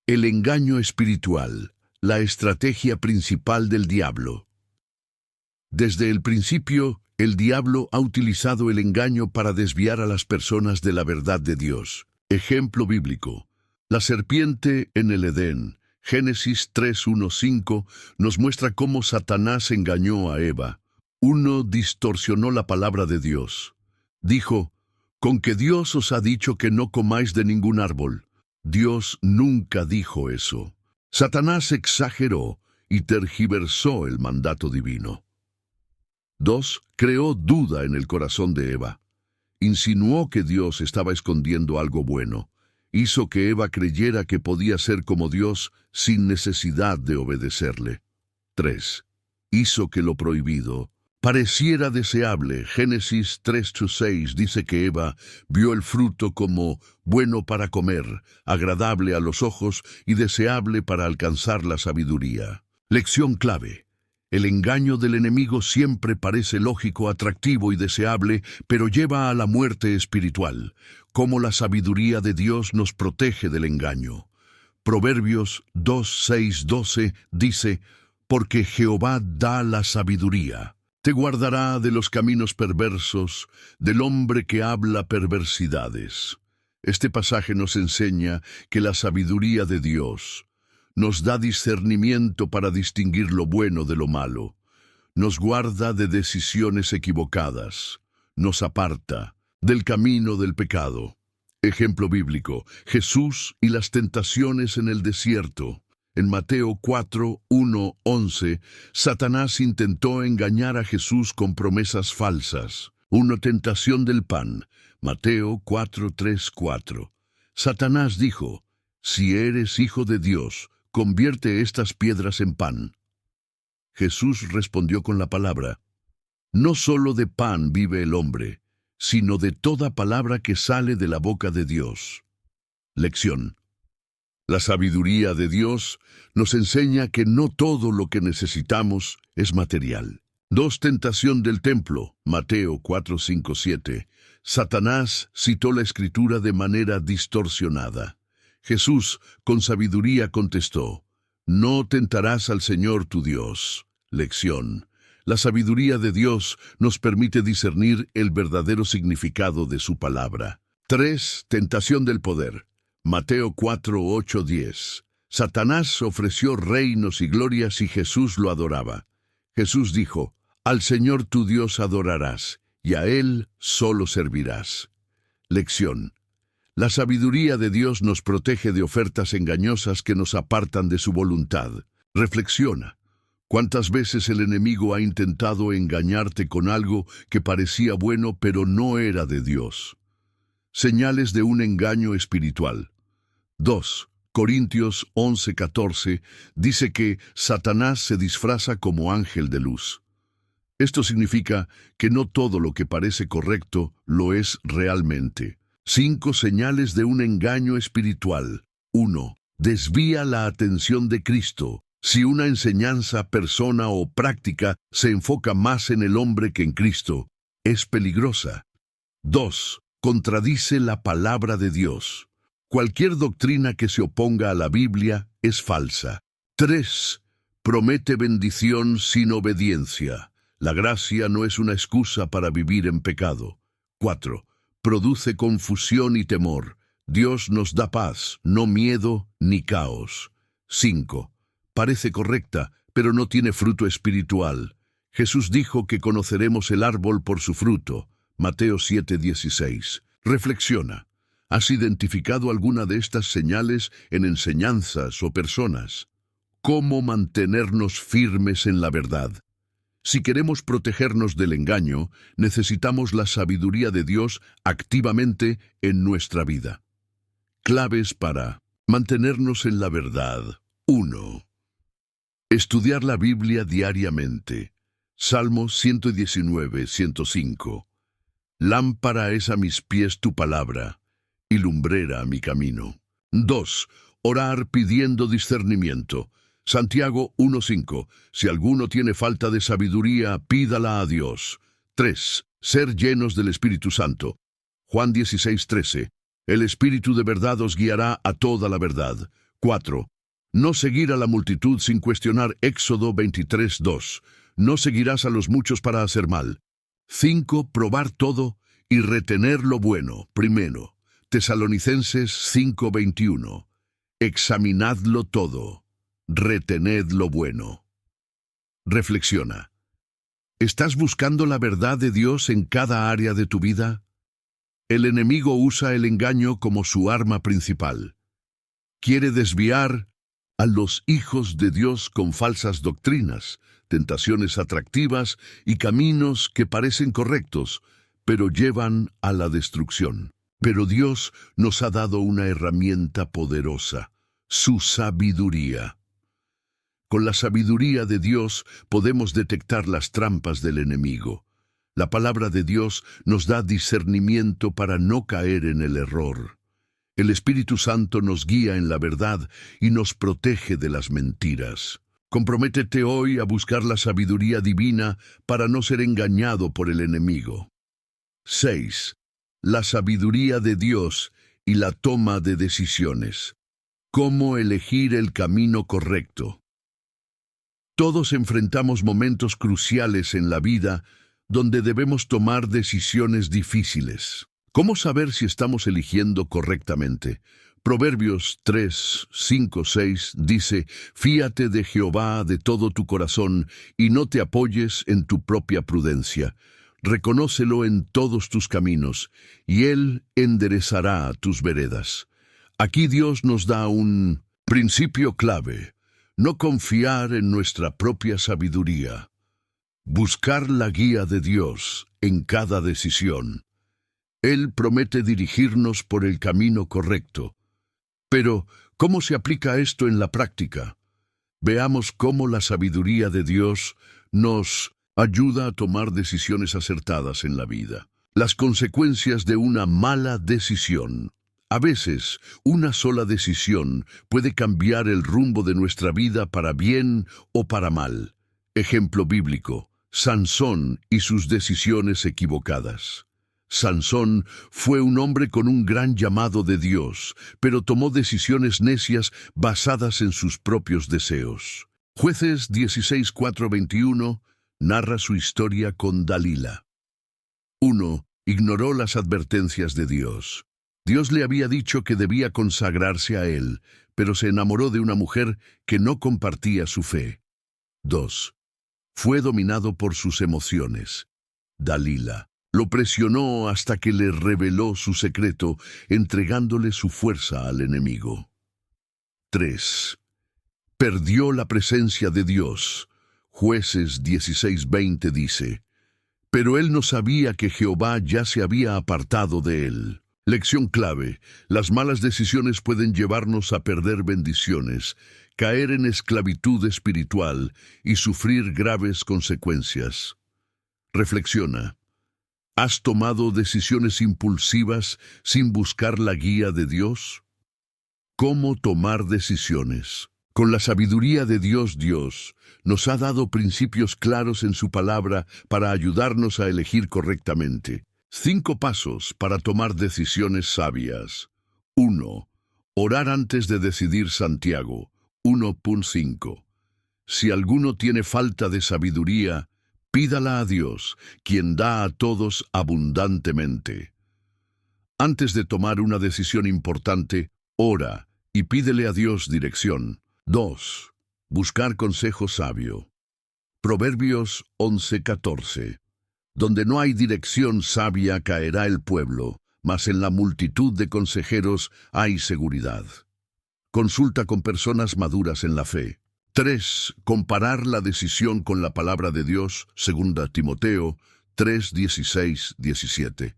S1: El engaño espiritual, la estrategia principal del diablo. Desde el principio, el diablo ha utilizado el engaño para desviar a las personas de la verdad de Dios. Ejemplo bíblico. La serpiente en el Edén, Génesis 3:1-5, nos muestra cómo Satanás engañó a Eva. Uno distorsionó la palabra de Dios. Dijo, «Con que Dios os ha dicho que no comáis de ningún árbol». Dios nunca dijo eso. Satanás exageró y tergiversó el mandato divino. 2. Creó duda en el corazón de Eva. Insinuó que Dios estaba escondiendo algo bueno. Hizo que Eva creyera que podía ser como Dios sin necesidad de obedecerle. 3. Hizo que lo prohibido pareciera deseable. Génesis 3:6 dice que Eva vio el fruto como bueno para comer, agradable a los ojos y deseable para alcanzar la sabiduría. Lección clave. El engaño del enemigo siempre parece lógico, atractivo y deseable, pero lleva a la muerte espiritual. Cómo la sabiduría de Dios nos protege del engaño. Proverbios 2:6-12 dice, «Porque Jehová da la sabiduría. Te guardará de los caminos perversos, del hombre que habla perversidades». Este pasaje nos enseña que la sabiduría de Dios nos da discernimiento para distinguir lo bueno de lo malo, nos guarda de decisiones equivocadas, nos aparta del camino del pecado. Ejemplo bíblico, Jesús y las tentaciones en el desierto. En Mateo 4:1-11, Satanás intentó engañar a Jesús con promesas falsas. Una tentación del pan. Mateo 4:3-4. Satanás dijo, «Si eres hijo de Dios, convierte estas piedras en pan». Jesús respondió con la palabra, «No solo de pan vive el hombre, sino de toda palabra que sale de la boca de Dios». Lección. La sabiduría de Dios nos enseña que no todo lo que necesitamos es material. 2. Tentación del templo, Mateo 4, 5, 7. Satanás citó la Escritura de manera distorsionada. Jesús, con sabiduría, contestó: No tentarás al Señor tu Dios. Lección. La sabiduría de Dios nos permite discernir el verdadero significado de su palabra. 3. Tentación del poder. Mateo 4, 8, 10. Satanás ofreció reinos y glorias y Jesús lo adoraba. Jesús dijo: Al Señor tu Dios adorarás, y a Él solo servirás. Lección. La sabiduría de Dios nos protege de ofertas engañosas que nos apartan de su voluntad. Reflexiona. ¿Cuántas veces el enemigo ha intentado engañarte con algo que parecía bueno pero no era de Dios? Señales de un engaño espiritual. 2. Corintios 11:14 dice que Satanás se disfraza como ángel de luz. Esto significa que no todo lo que parece correcto lo es realmente. 5 señales de un engaño espiritual. 1. Desvía la atención de Cristo. Si una enseñanza, persona o práctica se enfoca más en el hombre que en Cristo, es peligrosa. 2. Contradice la palabra de Dios. Cualquier doctrina que se oponga a la Biblia es falsa. 3. Promete bendición sin obediencia. La gracia no es una excusa para vivir en pecado. 4. Produce confusión y temor. Dios nos da paz, no miedo ni caos. 5. Parece correcta, pero no tiene fruto espiritual. Jesús dijo que conoceremos el árbol por su fruto. Mateo 7:16. Reflexiona. ¿Has identificado alguna de estas señales en enseñanzas o personas? ¿Cómo mantenernos firmes en la verdad? Si queremos protegernos del engaño, necesitamos la sabiduría de Dios activamente en nuestra vida. Claves para mantenernos en la verdad. 1. Estudiar la Biblia diariamente. Salmo 119, 105. Lámpara es a mis pies tu palabra, y lumbrera a mi camino. 2. Orar pidiendo discernimiento. Santiago 1:5. Si alguno tiene falta de sabiduría, pídala a Dios. 3. Ser llenos del Espíritu Santo. Juan 16:13. El Espíritu de verdad os guiará a toda la verdad. 4. No seguir a la multitud sin cuestionar. Éxodo 23:2. No seguirás a los muchos para hacer mal. 5. Probar todo y retener lo bueno. Primero, Tesalonicenses 5:21. Examinadlo todo. Retened lo bueno. Reflexiona. ¿Estás buscando la verdad de Dios en cada área de tu vida? El enemigo usa el engaño como su arma principal. Quiere desviar a los hijos de Dios con falsas doctrinas, tentaciones atractivas y caminos que parecen correctos, pero llevan a la destrucción. Pero Dios nos ha dado una herramienta poderosa, su sabiduría. Con la sabiduría de Dios podemos detectar las trampas del enemigo. La palabra de Dios nos da discernimiento para no caer en el error. El Espíritu Santo nos guía en la verdad y nos protege de las mentiras. Comprométete hoy a buscar la sabiduría divina para no ser engañado por el enemigo. 6. La sabiduría de Dios y la toma de decisiones. ¿Cómo elegir el camino correcto? Todos enfrentamos momentos cruciales en la vida donde debemos tomar decisiones difíciles. ¿Cómo saber si estamos eligiendo correctamente? Proverbios 3, 5, 6 dice: Fíate de Jehová de todo tu corazón y no te apoyes en tu propia prudencia. Reconócelo en todos tus caminos, y Él enderezará tus veredas. Aquí Dios nos da un principio clave: no confiar en nuestra propia sabiduría. Buscar la guía de Dios en cada decisión. Él promete dirigirnos por el camino correcto. Pero, ¿cómo se aplica esto en la práctica? Veamos cómo la sabiduría de Dios nos ayuda a tomar decisiones acertadas en la vida. Las consecuencias de una mala decisión. A veces, una sola decisión puede cambiar el rumbo de nuestra vida para bien o para mal. Ejemplo bíblico: Sansón y sus decisiones equivocadas. Sansón fue un hombre con un gran llamado de Dios, pero tomó decisiones necias basadas en sus propios deseos. Jueces 16:4-21 narra su historia con Dalila. 1. Ignoró las advertencias de Dios. Dios le había dicho que debía consagrarse a él, pero se enamoró de una mujer que no compartía su fe. 2. Fue dominado por sus emociones. Dalila lo presionó hasta que le reveló su secreto, entregándole su fuerza al enemigo. 3. Perdió la presencia de Dios. Jueces 16:20 dice: pero él no sabía que Jehová ya se había apartado de él. Lección clave: las malas decisiones pueden llevarnos a perder bendiciones, caer en esclavitud espiritual y sufrir graves consecuencias. Reflexiona. ¿Has tomado decisiones impulsivas sin buscar la guía de Dios? ¿Cómo tomar decisiones? Con la sabiduría de Dios nos ha dado principios claros en su palabra para ayudarnos a elegir correctamente. 5 pasos para tomar decisiones sabias. 1. Orar antes de decidir. Santiago 1:5. Si alguno tiene falta de sabiduría, pídala a Dios, quien da a todos abundantemente. Antes de tomar una decisión importante, ora y pídele a Dios dirección. 2. Buscar consejo sabio. Proverbios 11:14. Donde no hay dirección sabia caerá el pueblo, mas en la multitud de consejeros hay seguridad. Consulta con personas maduras en la fe. 3. Comparar la decisión con la palabra de Dios, 2 Timoteo 3:16-17.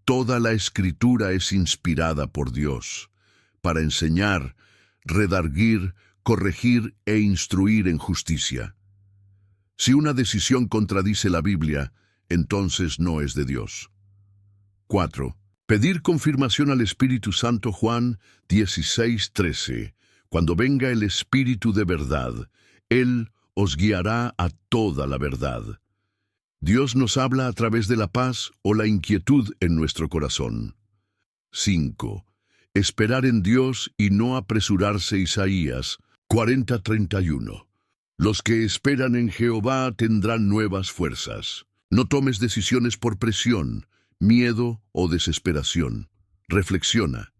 S1: Toda la Escritura es inspirada por Dios, para enseñar, redarguir, corregir e instruir en justicia. Si una decisión contradice la Biblia, entonces no es de Dios. 4. Pedir confirmación al Espíritu Santo. Juan 16:13. Cuando venga el Espíritu de verdad, Él os guiará a toda la verdad. Dios nos habla a través de la paz o la inquietud en nuestro corazón. 5. Esperar en Dios y no apresurarse. Isaías 40:31. Los que esperan en Jehová tendrán nuevas fuerzas. No tomes decisiones por presión, miedo o desesperación. Reflexiona.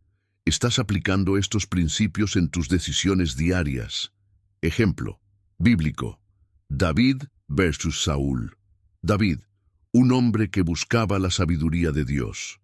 S1: ¿Estás aplicando estos principios en tus decisiones diarias? Ejemplo bíblico: David versus Saúl. David, un hombre que buscaba la sabiduría de Dios.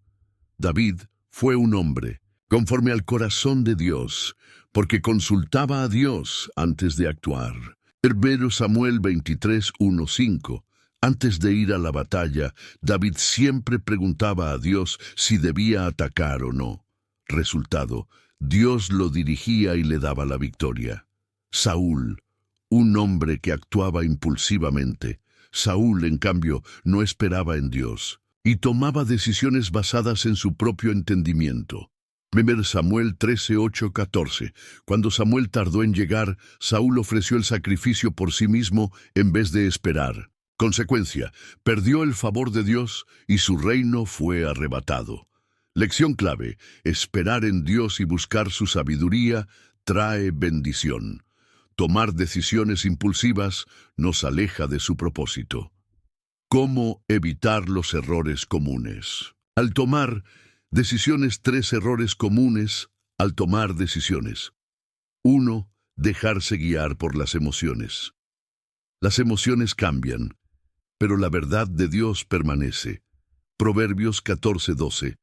S1: David fue un hombre conforme al corazón de Dios, porque consultaba a Dios antes de actuar. 1 Samuel 23:1-5. Antes de ir a la batalla, David siempre preguntaba a Dios si debía atacar o no. Resultado: Dios lo dirigía y le daba la victoria. Saúl, un hombre que actuaba impulsivamente. Saúl, en cambio, no esperaba en Dios y tomaba decisiones basadas en su propio entendimiento. 1 Samuel 13:8-14. Cuando Samuel tardó en llegar, Saúl ofreció el sacrificio por sí mismo en vez de esperar. Consecuencia: perdió el favor de Dios y su reino fue arrebatado. Lección clave: esperar en Dios y buscar su sabiduría trae bendición. Tomar decisiones impulsivas nos aleja de su propósito. ¿Cómo evitar los errores comunes? Al tomar decisiones. 3 errores comunes al tomar decisiones. 1. Dejarse guiar por las emociones. Las emociones cambian, pero la verdad de Dios permanece. Proverbios 14:12.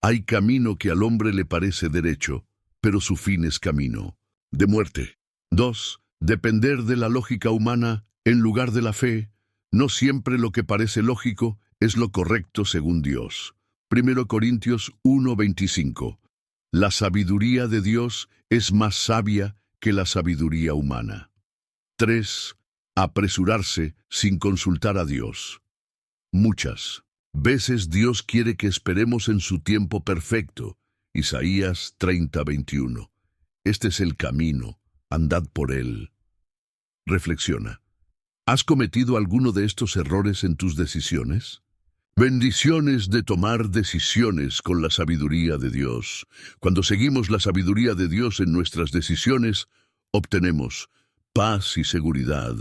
S1: Hay camino que al hombre le parece derecho, pero su fin es camino de muerte. 2. Depender de la lógica humana en lugar de la fe. No siempre lo que parece lógico es lo correcto según Dios. 1 Corintios 1:25. La sabiduría de Dios es más sabia que la sabiduría humana. 3. Apresurarse sin consultar a Dios. Muchas veces Dios quiere que esperemos en su tiempo perfecto, Isaías 30:21. Este es el camino, andad por él. Reflexiona. ¿Has cometido alguno de estos errores en tus decisiones? Bendiciones de tomar decisiones con la sabiduría de Dios. Cuando seguimos la sabiduría de Dios en nuestras decisiones, obtenemos paz y seguridad.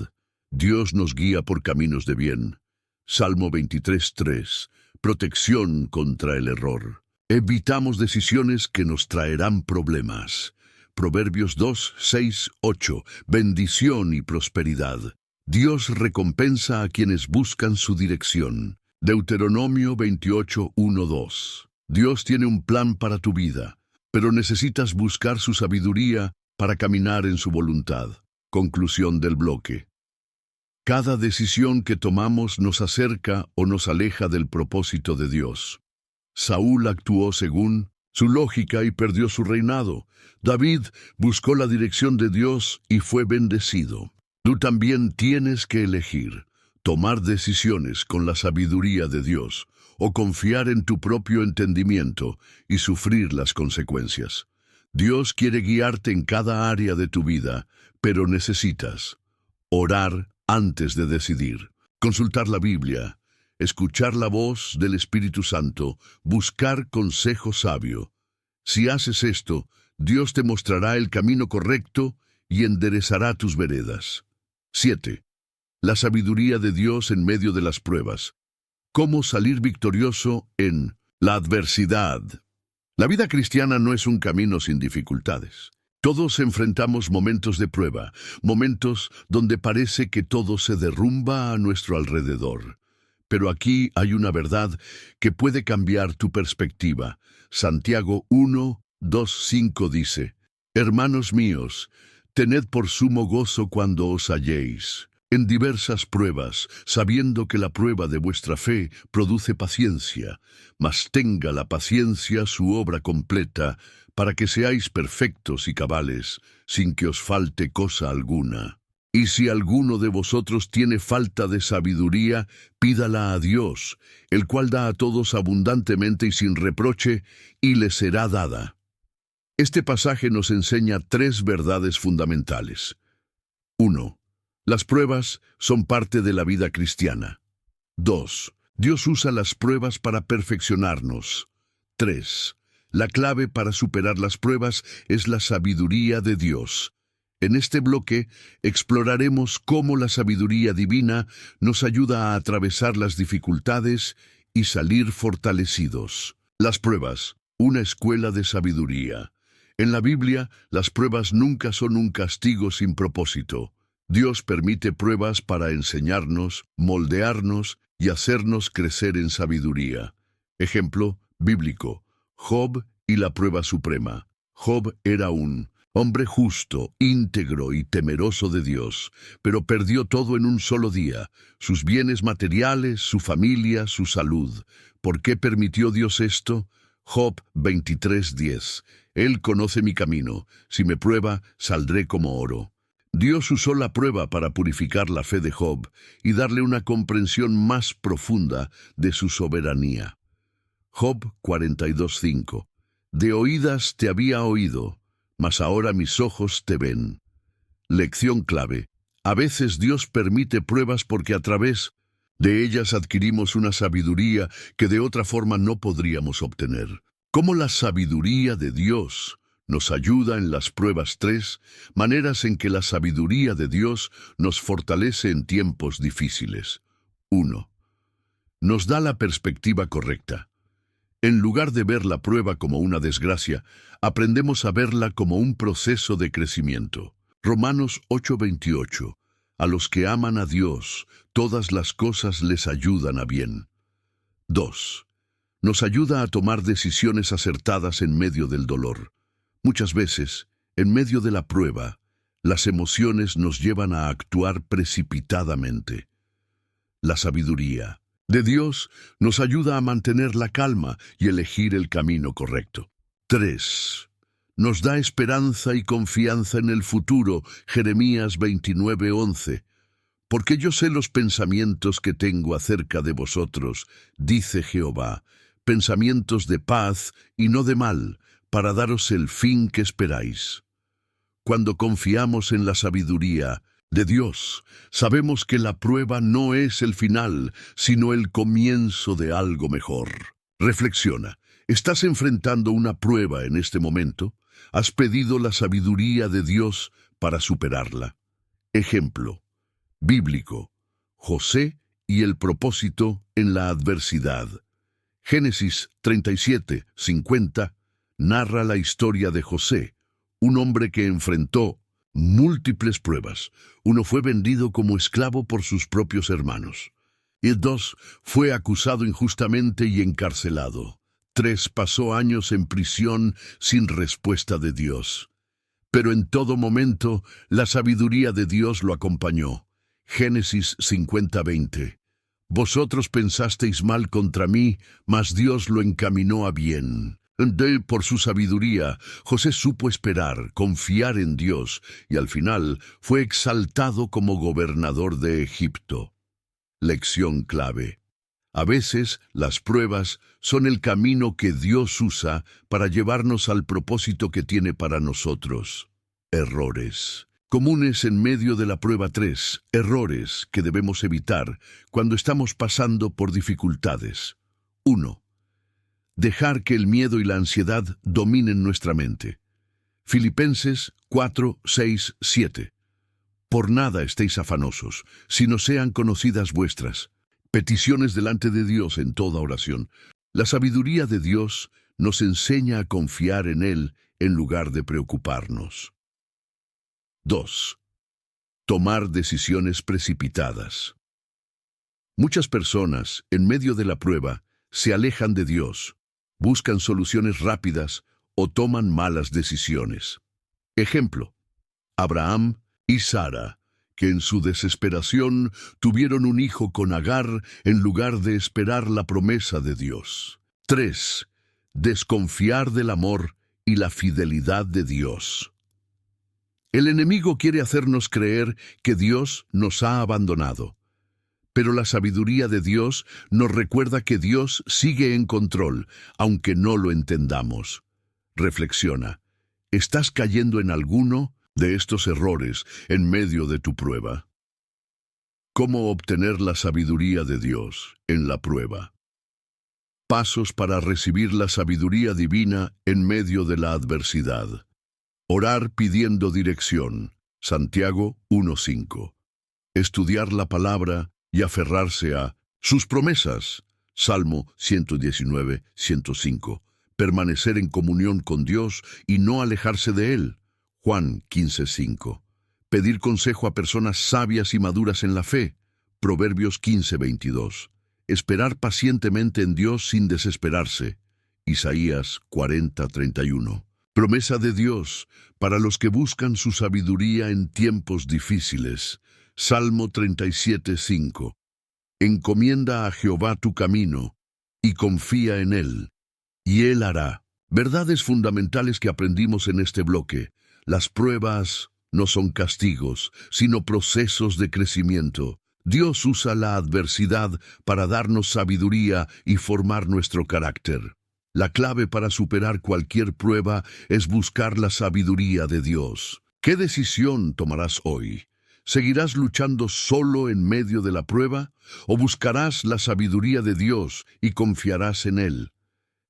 S1: Dios nos guía por caminos de bien. Salmo 23:3. Protección contra el error. Evitamos decisiones que nos traerán problemas. Proverbios 2:6-8. Bendición y prosperidad. Dios recompensa a quienes buscan su dirección. Deuteronomio 28:1-2. Dios tiene un plan para tu vida, pero necesitas buscar su sabiduría para caminar en su voluntad. Conclusión del bloque. Cada decisión que tomamos nos acerca o nos aleja del propósito de Dios. Saúl actuó según su lógica y perdió su reinado. David buscó la dirección de Dios y fue bendecido. Tú también tienes que elegir, tomar decisiones con la sabiduría de Dios o confiar en tu propio entendimiento y sufrir las consecuencias. Dios quiere guiarte en cada área de tu vida, pero necesitas orar antes de decidir, consultar la Biblia, escuchar la voz del Espíritu Santo, buscar consejo sabio. Si haces esto, Dios te mostrará el camino correcto y enderezará tus veredas. 7. La sabiduría de Dios en medio de las pruebas. ¿Cómo salir victorioso en la adversidad? La vida cristiana no es un camino sin dificultades. Todos enfrentamos momentos de prueba, momentos donde parece que todo se derrumba a nuestro alrededor. Pero aquí hay una verdad que puede cambiar tu perspectiva. Santiago 1:2-5 dice: Hermanos míos, tened por sumo gozo cuando os halléis en diversas pruebas, sabiendo que la prueba de vuestra fe produce paciencia, mas tenga la paciencia su obra completa, para que seáis perfectos y cabales, sin que os falte cosa alguna. Y si alguno de vosotros tiene falta de sabiduría, pídala a Dios, el cual da a todos abundantemente y sin reproche, y le será dada. Este pasaje nos enseña 3 verdades fundamentales. 1. Las pruebas son parte de la vida cristiana. 2. Dios usa las pruebas para perfeccionarnos. 3. La clave para superar las pruebas es la sabiduría de Dios. En este bloque exploraremos cómo la sabiduría divina nos ayuda a atravesar las dificultades y salir fortalecidos. Las pruebas, una escuela de sabiduría. En la Biblia, las pruebas nunca son un castigo sin propósito. Dios permite pruebas para enseñarnos, moldearnos y hacernos crecer en sabiduría. Ejemplo bíblico: Job y la prueba suprema. Job era un hombre justo, íntegro y temeroso de Dios, pero perdió todo en un solo día: sus bienes materiales, su familia, su salud. ¿Por qué permitió Dios esto? Job 23:10. Él conoce mi camino. Si me prueba, saldré como oro. Dios usó la prueba para purificar la fe de Job y darle una comprensión más profunda de su soberanía. Job 42:5. De oídas te había oído, mas ahora mis ojos te ven. Lección clave. A veces Dios permite pruebas porque a través de ellas adquirimos una sabiduría que de otra forma no podríamos obtener. ¿Cómo la sabiduría de Dios nos ayuda en las pruebas? 3 maneras en que la sabiduría de Dios nos fortalece en tiempos difíciles. 1. Nos da la perspectiva correcta. En lugar de ver la prueba como una desgracia, aprendemos a verla como un proceso de crecimiento. Romanos 8:28. A los que aman a Dios, todas las cosas les ayudan a bien. 2. Nos ayuda a tomar decisiones acertadas en medio del dolor. Muchas veces, en medio de la prueba, las emociones nos llevan a actuar precipitadamente. La sabiduría de Dios nos ayuda a mantener la calma y elegir el camino correcto. 3. Nos da esperanza y confianza en el futuro. Jeremías 29:11. Porque yo sé los pensamientos que tengo acerca de vosotros, dice Jehová, pensamientos de paz y no de mal, para daros el fin que esperáis. Cuando confiamos en la sabiduría de Dios, sabemos que la prueba no es el final, sino el comienzo de algo mejor. Reflexiona. ¿Estás enfrentando una prueba en este momento? ¿Has pedido la sabiduría de Dios para superarla? Ejemplo bíblico: José y el propósito en la adversidad. Génesis 37:50 narra la historia de José, un hombre que enfrentó múltiples pruebas. 1, fue vendido como esclavo por sus propios hermanos. Y 2, fue acusado injustamente y encarcelado. 3, pasó años en prisión sin respuesta de Dios. Pero en todo momento, la sabiduría de Dios lo acompañó. Génesis 50:20. Vosotros pensasteis mal contra mí, mas Dios lo encaminó a bien. Por su sabiduría, José supo esperar, confiar en Dios, y al final fue exaltado como gobernador de Egipto. Lección clave. A veces, las pruebas son el camino que Dios usa para llevarnos al propósito que tiene para nosotros. Errores comunes en medio de la prueba. 3 errores que debemos evitar cuando estamos pasando por dificultades. 1. Dejar que el miedo y la ansiedad dominen nuestra mente. Filipenses 4:6-7. Por nada estéis afanosos, sino sean conocidas vuestras peticiones delante de Dios en toda oración. La sabiduría de Dios nos enseña a confiar en Él en lugar de preocuparnos. 2. Tomar decisiones precipitadas. Muchas personas, en medio de la prueba, se alejan de Dios, buscan soluciones rápidas o toman malas decisiones. Ejemplo: Abraham y Sara, que en su desesperación tuvieron un hijo con Agar en lugar de esperar la promesa de Dios. 3. Desconfiar del amor y la fidelidad de Dios. El enemigo quiere hacernos creer que Dios nos ha abandonado. Pero la sabiduría de Dios nos recuerda que Dios sigue en control, aunque no lo entendamos. Reflexiona. ¿Estás cayendo en alguno de estos errores en medio de tu prueba? ¿Cómo obtener la sabiduría de Dios en la prueba? Pasos para recibir la sabiduría divina en medio de la adversidad. Orar pidiendo dirección. Santiago 1:5. Estudiar la palabra y aferrarse a sus promesas. Salmo 119:105. Permanecer en comunión con Dios y no alejarse de Él. Juan 15:5. Pedir consejo a personas sabias y maduras en la fe. Proverbios 15:22. Esperar pacientemente en Dios sin desesperarse. Isaías 40:31. Promesa de Dios para los que buscan su sabiduría en tiempos difíciles. Salmo 37:5. Encomienda a Jehová tu camino y confía en Él, y Él hará. Verdades fundamentales que aprendimos en este bloque. Las pruebas no son castigos, sino procesos de crecimiento. Dios usa la adversidad para darnos sabiduría y formar nuestro carácter. La clave para superar cualquier prueba es buscar la sabiduría de Dios. ¿Qué decisión tomarás hoy? ¿Seguirás luchando solo en medio de la prueba o buscarás la sabiduría de Dios y confiarás en Él?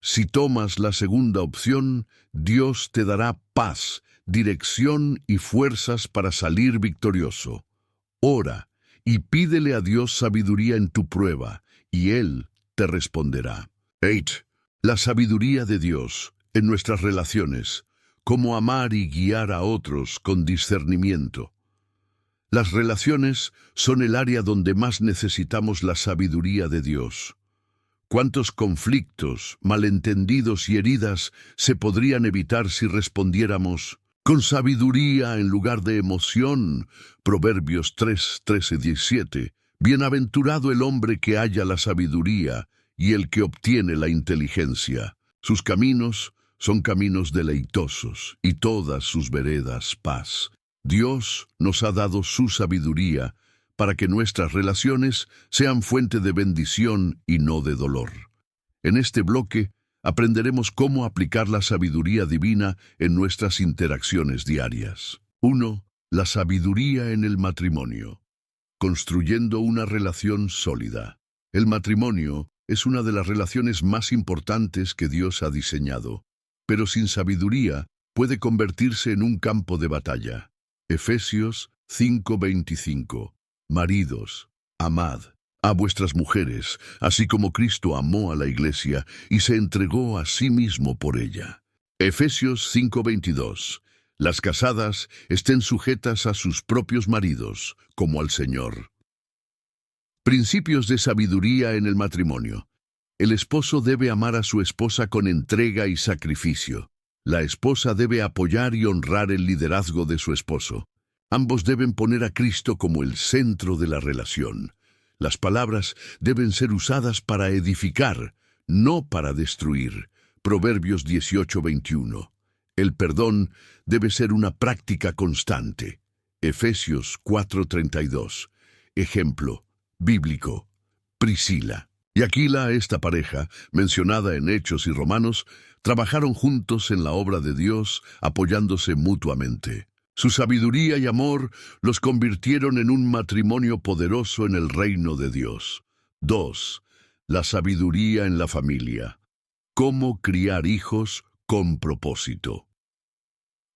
S1: Si tomas la segunda opción, Dios te dará paz, dirección y fuerzas para salir victorioso. Ora y pídele a Dios sabiduría en tu prueba, y Él te responderá. 8. La sabiduría de Dios en nuestras relaciones, cómo amar y guiar a otros con discernimiento. Las relaciones son el área donde más necesitamos la sabiduría de Dios. ¿Cuántos conflictos, malentendidos y heridas se podrían evitar si respondiéramos con sabiduría en lugar de emoción? Proverbios 3:13-17. Bienaventurado el hombre que halla la sabiduría y el que obtiene la inteligencia. Sus caminos son caminos deleitosos y todas sus veredas paz. Dios nos ha dado su sabiduría para que nuestras relaciones sean fuente de bendición y no de dolor. En este bloque aprenderemos cómo aplicar la sabiduría divina en nuestras interacciones diarias. 1. La sabiduría en el matrimonio. Construyendo una relación sólida. El matrimonio es una de las relaciones más importantes que Dios ha diseñado, pero sin sabiduría puede convertirse en un campo de batalla. Efesios 5:25. Maridos, amad a vuestras mujeres, así como Cristo amó a la iglesia y se entregó a sí mismo por ella. Efesios 5:22. Las casadas estén sujetas a sus propios maridos, como al Señor. Principios de sabiduría en el matrimonio. El esposo debe amar a su esposa con entrega y sacrificio. La esposa debe apoyar y honrar el liderazgo de su esposo. Ambos deben poner a Cristo como el centro de la relación. Las palabras deben ser usadas para edificar, no para destruir. Proverbios 18:21. El perdón debe ser una práctica constante. Efesios 4:32. Ejemplo bíblico. Priscila y Aquila, esta pareja, mencionada en Hechos y Romanos, trabajaron juntos en la obra de Dios, apoyándose mutuamente. Su sabiduría y amor los convirtieron en un matrimonio poderoso en el reino de Dios. 2. La sabiduría en la familia. Cómo criar hijos con propósito.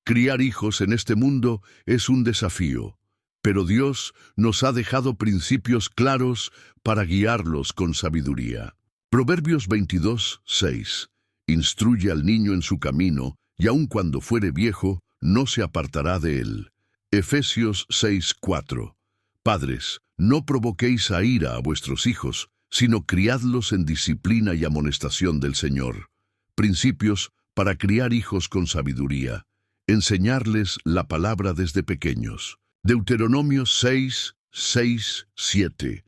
S1: Criar hijos en este mundo es un desafío, pero Dios nos ha dejado principios claros para guiarlos con sabiduría. Proverbios 22:6. Instruye al niño en su camino, y aun cuando fuere viejo, no se apartará de él. Efesios 6:4. Padres, no provoquéis a ira a vuestros hijos, sino criadlos en disciplina y amonestación del Señor. Principios para criar hijos con sabiduría. Enseñarles la palabra desde pequeños. Deuteronomio 6:7.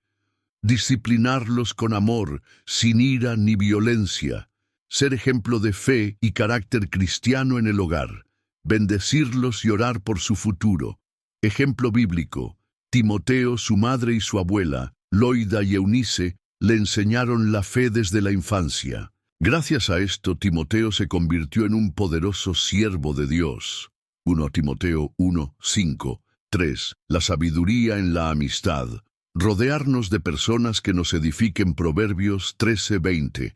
S1: Disciplinarlos con amor, sin ira ni violencia. Ser ejemplo de fe y carácter cristiano en el hogar. Bendecirlos y orar por su futuro. Ejemplo bíblico. Timoteo, su madre y su abuela, Loida y Eunice, le enseñaron la fe desde la infancia. Gracias a esto, Timoteo se convirtió en un poderoso siervo de Dios. 1 Timoteo 1:5. 3. La sabiduría en la amistad. Rodearnos de personas que nos edifiquen. Proverbios 13:20.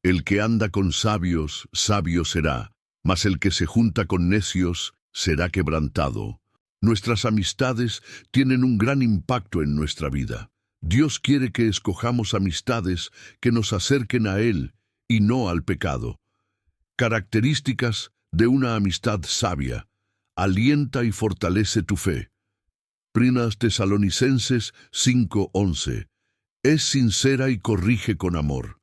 S1: El que anda con sabios, sabio será, mas el que se junta con necios será quebrantado. Nuestras amistades tienen un gran impacto en nuestra vida. Dios quiere que escojamos amistades que nos acerquen a Él y no al pecado. Características de una amistad sabia. Alienta y fortalece tu fe. Primeras Tesalonicenses 5:11. Es sincera y corrige con amor.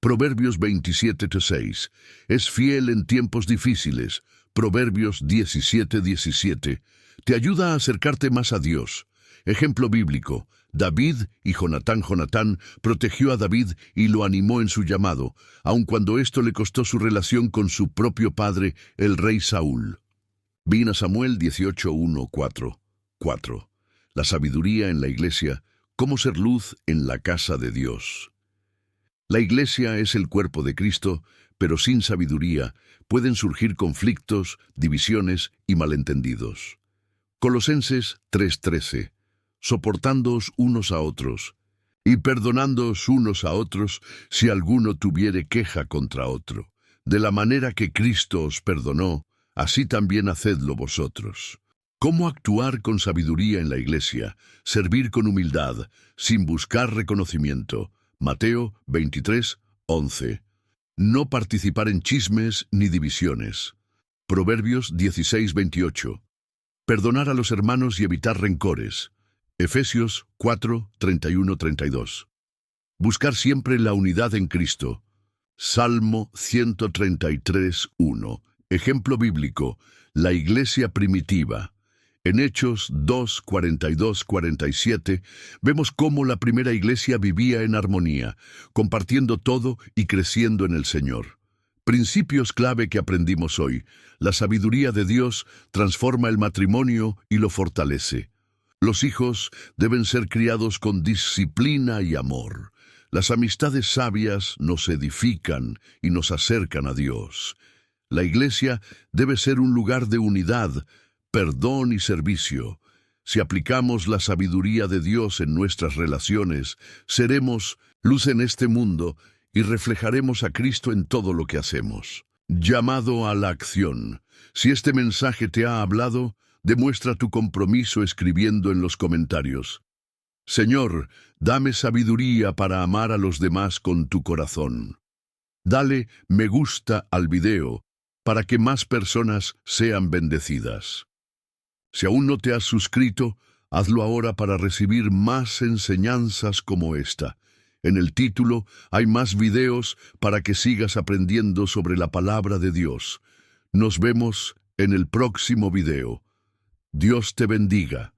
S1: Proverbios 27:6. Es fiel en tiempos difíciles. Proverbios 17:17. Te ayuda a acercarte más a Dios. Ejemplo bíblico. David y Jonatán protegió a David y lo animó en su llamado, aun cuando esto le costó su relación con su propio padre, el rey Saúl. Vina Samuel 18:1-4. La sabiduría en la iglesia. Cómo ser luz en la casa de Dios. La iglesia es el cuerpo de Cristo, pero sin sabiduría pueden surgir conflictos, divisiones y malentendidos. Colosenses 3:13. Soportándoos unos a otros, y perdonándoos unos a otros si alguno tuviere queja contra otro. De la manera que Cristo os perdonó, así también hacedlo vosotros. ¿Cómo actuar con sabiduría en la iglesia? Servir con humildad, sin buscar reconocimiento. Mateo 23:11. No participar en chismes ni divisiones. Proverbios 16:28. Perdonar a los hermanos y evitar rencores. Efesios 4:31-32. Buscar siempre la unidad en Cristo. Salmo 133:1. Ejemplo bíblico. La iglesia primitiva. En Hechos 2:42-47 vemos cómo la primera iglesia vivía en armonía, compartiendo todo y creciendo en el Señor. Principios clave que aprendimos hoy. La sabiduría de Dios transforma el matrimonio y lo fortalece. Los hijos deben ser criados con disciplina y amor. Las amistades sabias nos edifican y nos acercan a Dios. La iglesia debe ser un lugar de unidad, perdón y servicio. Si aplicamos la sabiduría de Dios en nuestras relaciones, seremos luz en este mundo y reflejaremos a Cristo en todo lo que hacemos. Llamado a la acción. Si este mensaje te ha hablado, demuestra tu compromiso escribiendo en los comentarios: Señor, dame sabiduría para amar a los demás con tu corazón. Dale me gusta al video para que más personas sean bendecidas. Si aún no te has suscrito, hazlo ahora para recibir más enseñanzas como esta. En el título hay más videos para que sigas aprendiendo sobre la palabra de Dios. Nos vemos en el próximo video. Dios te bendiga.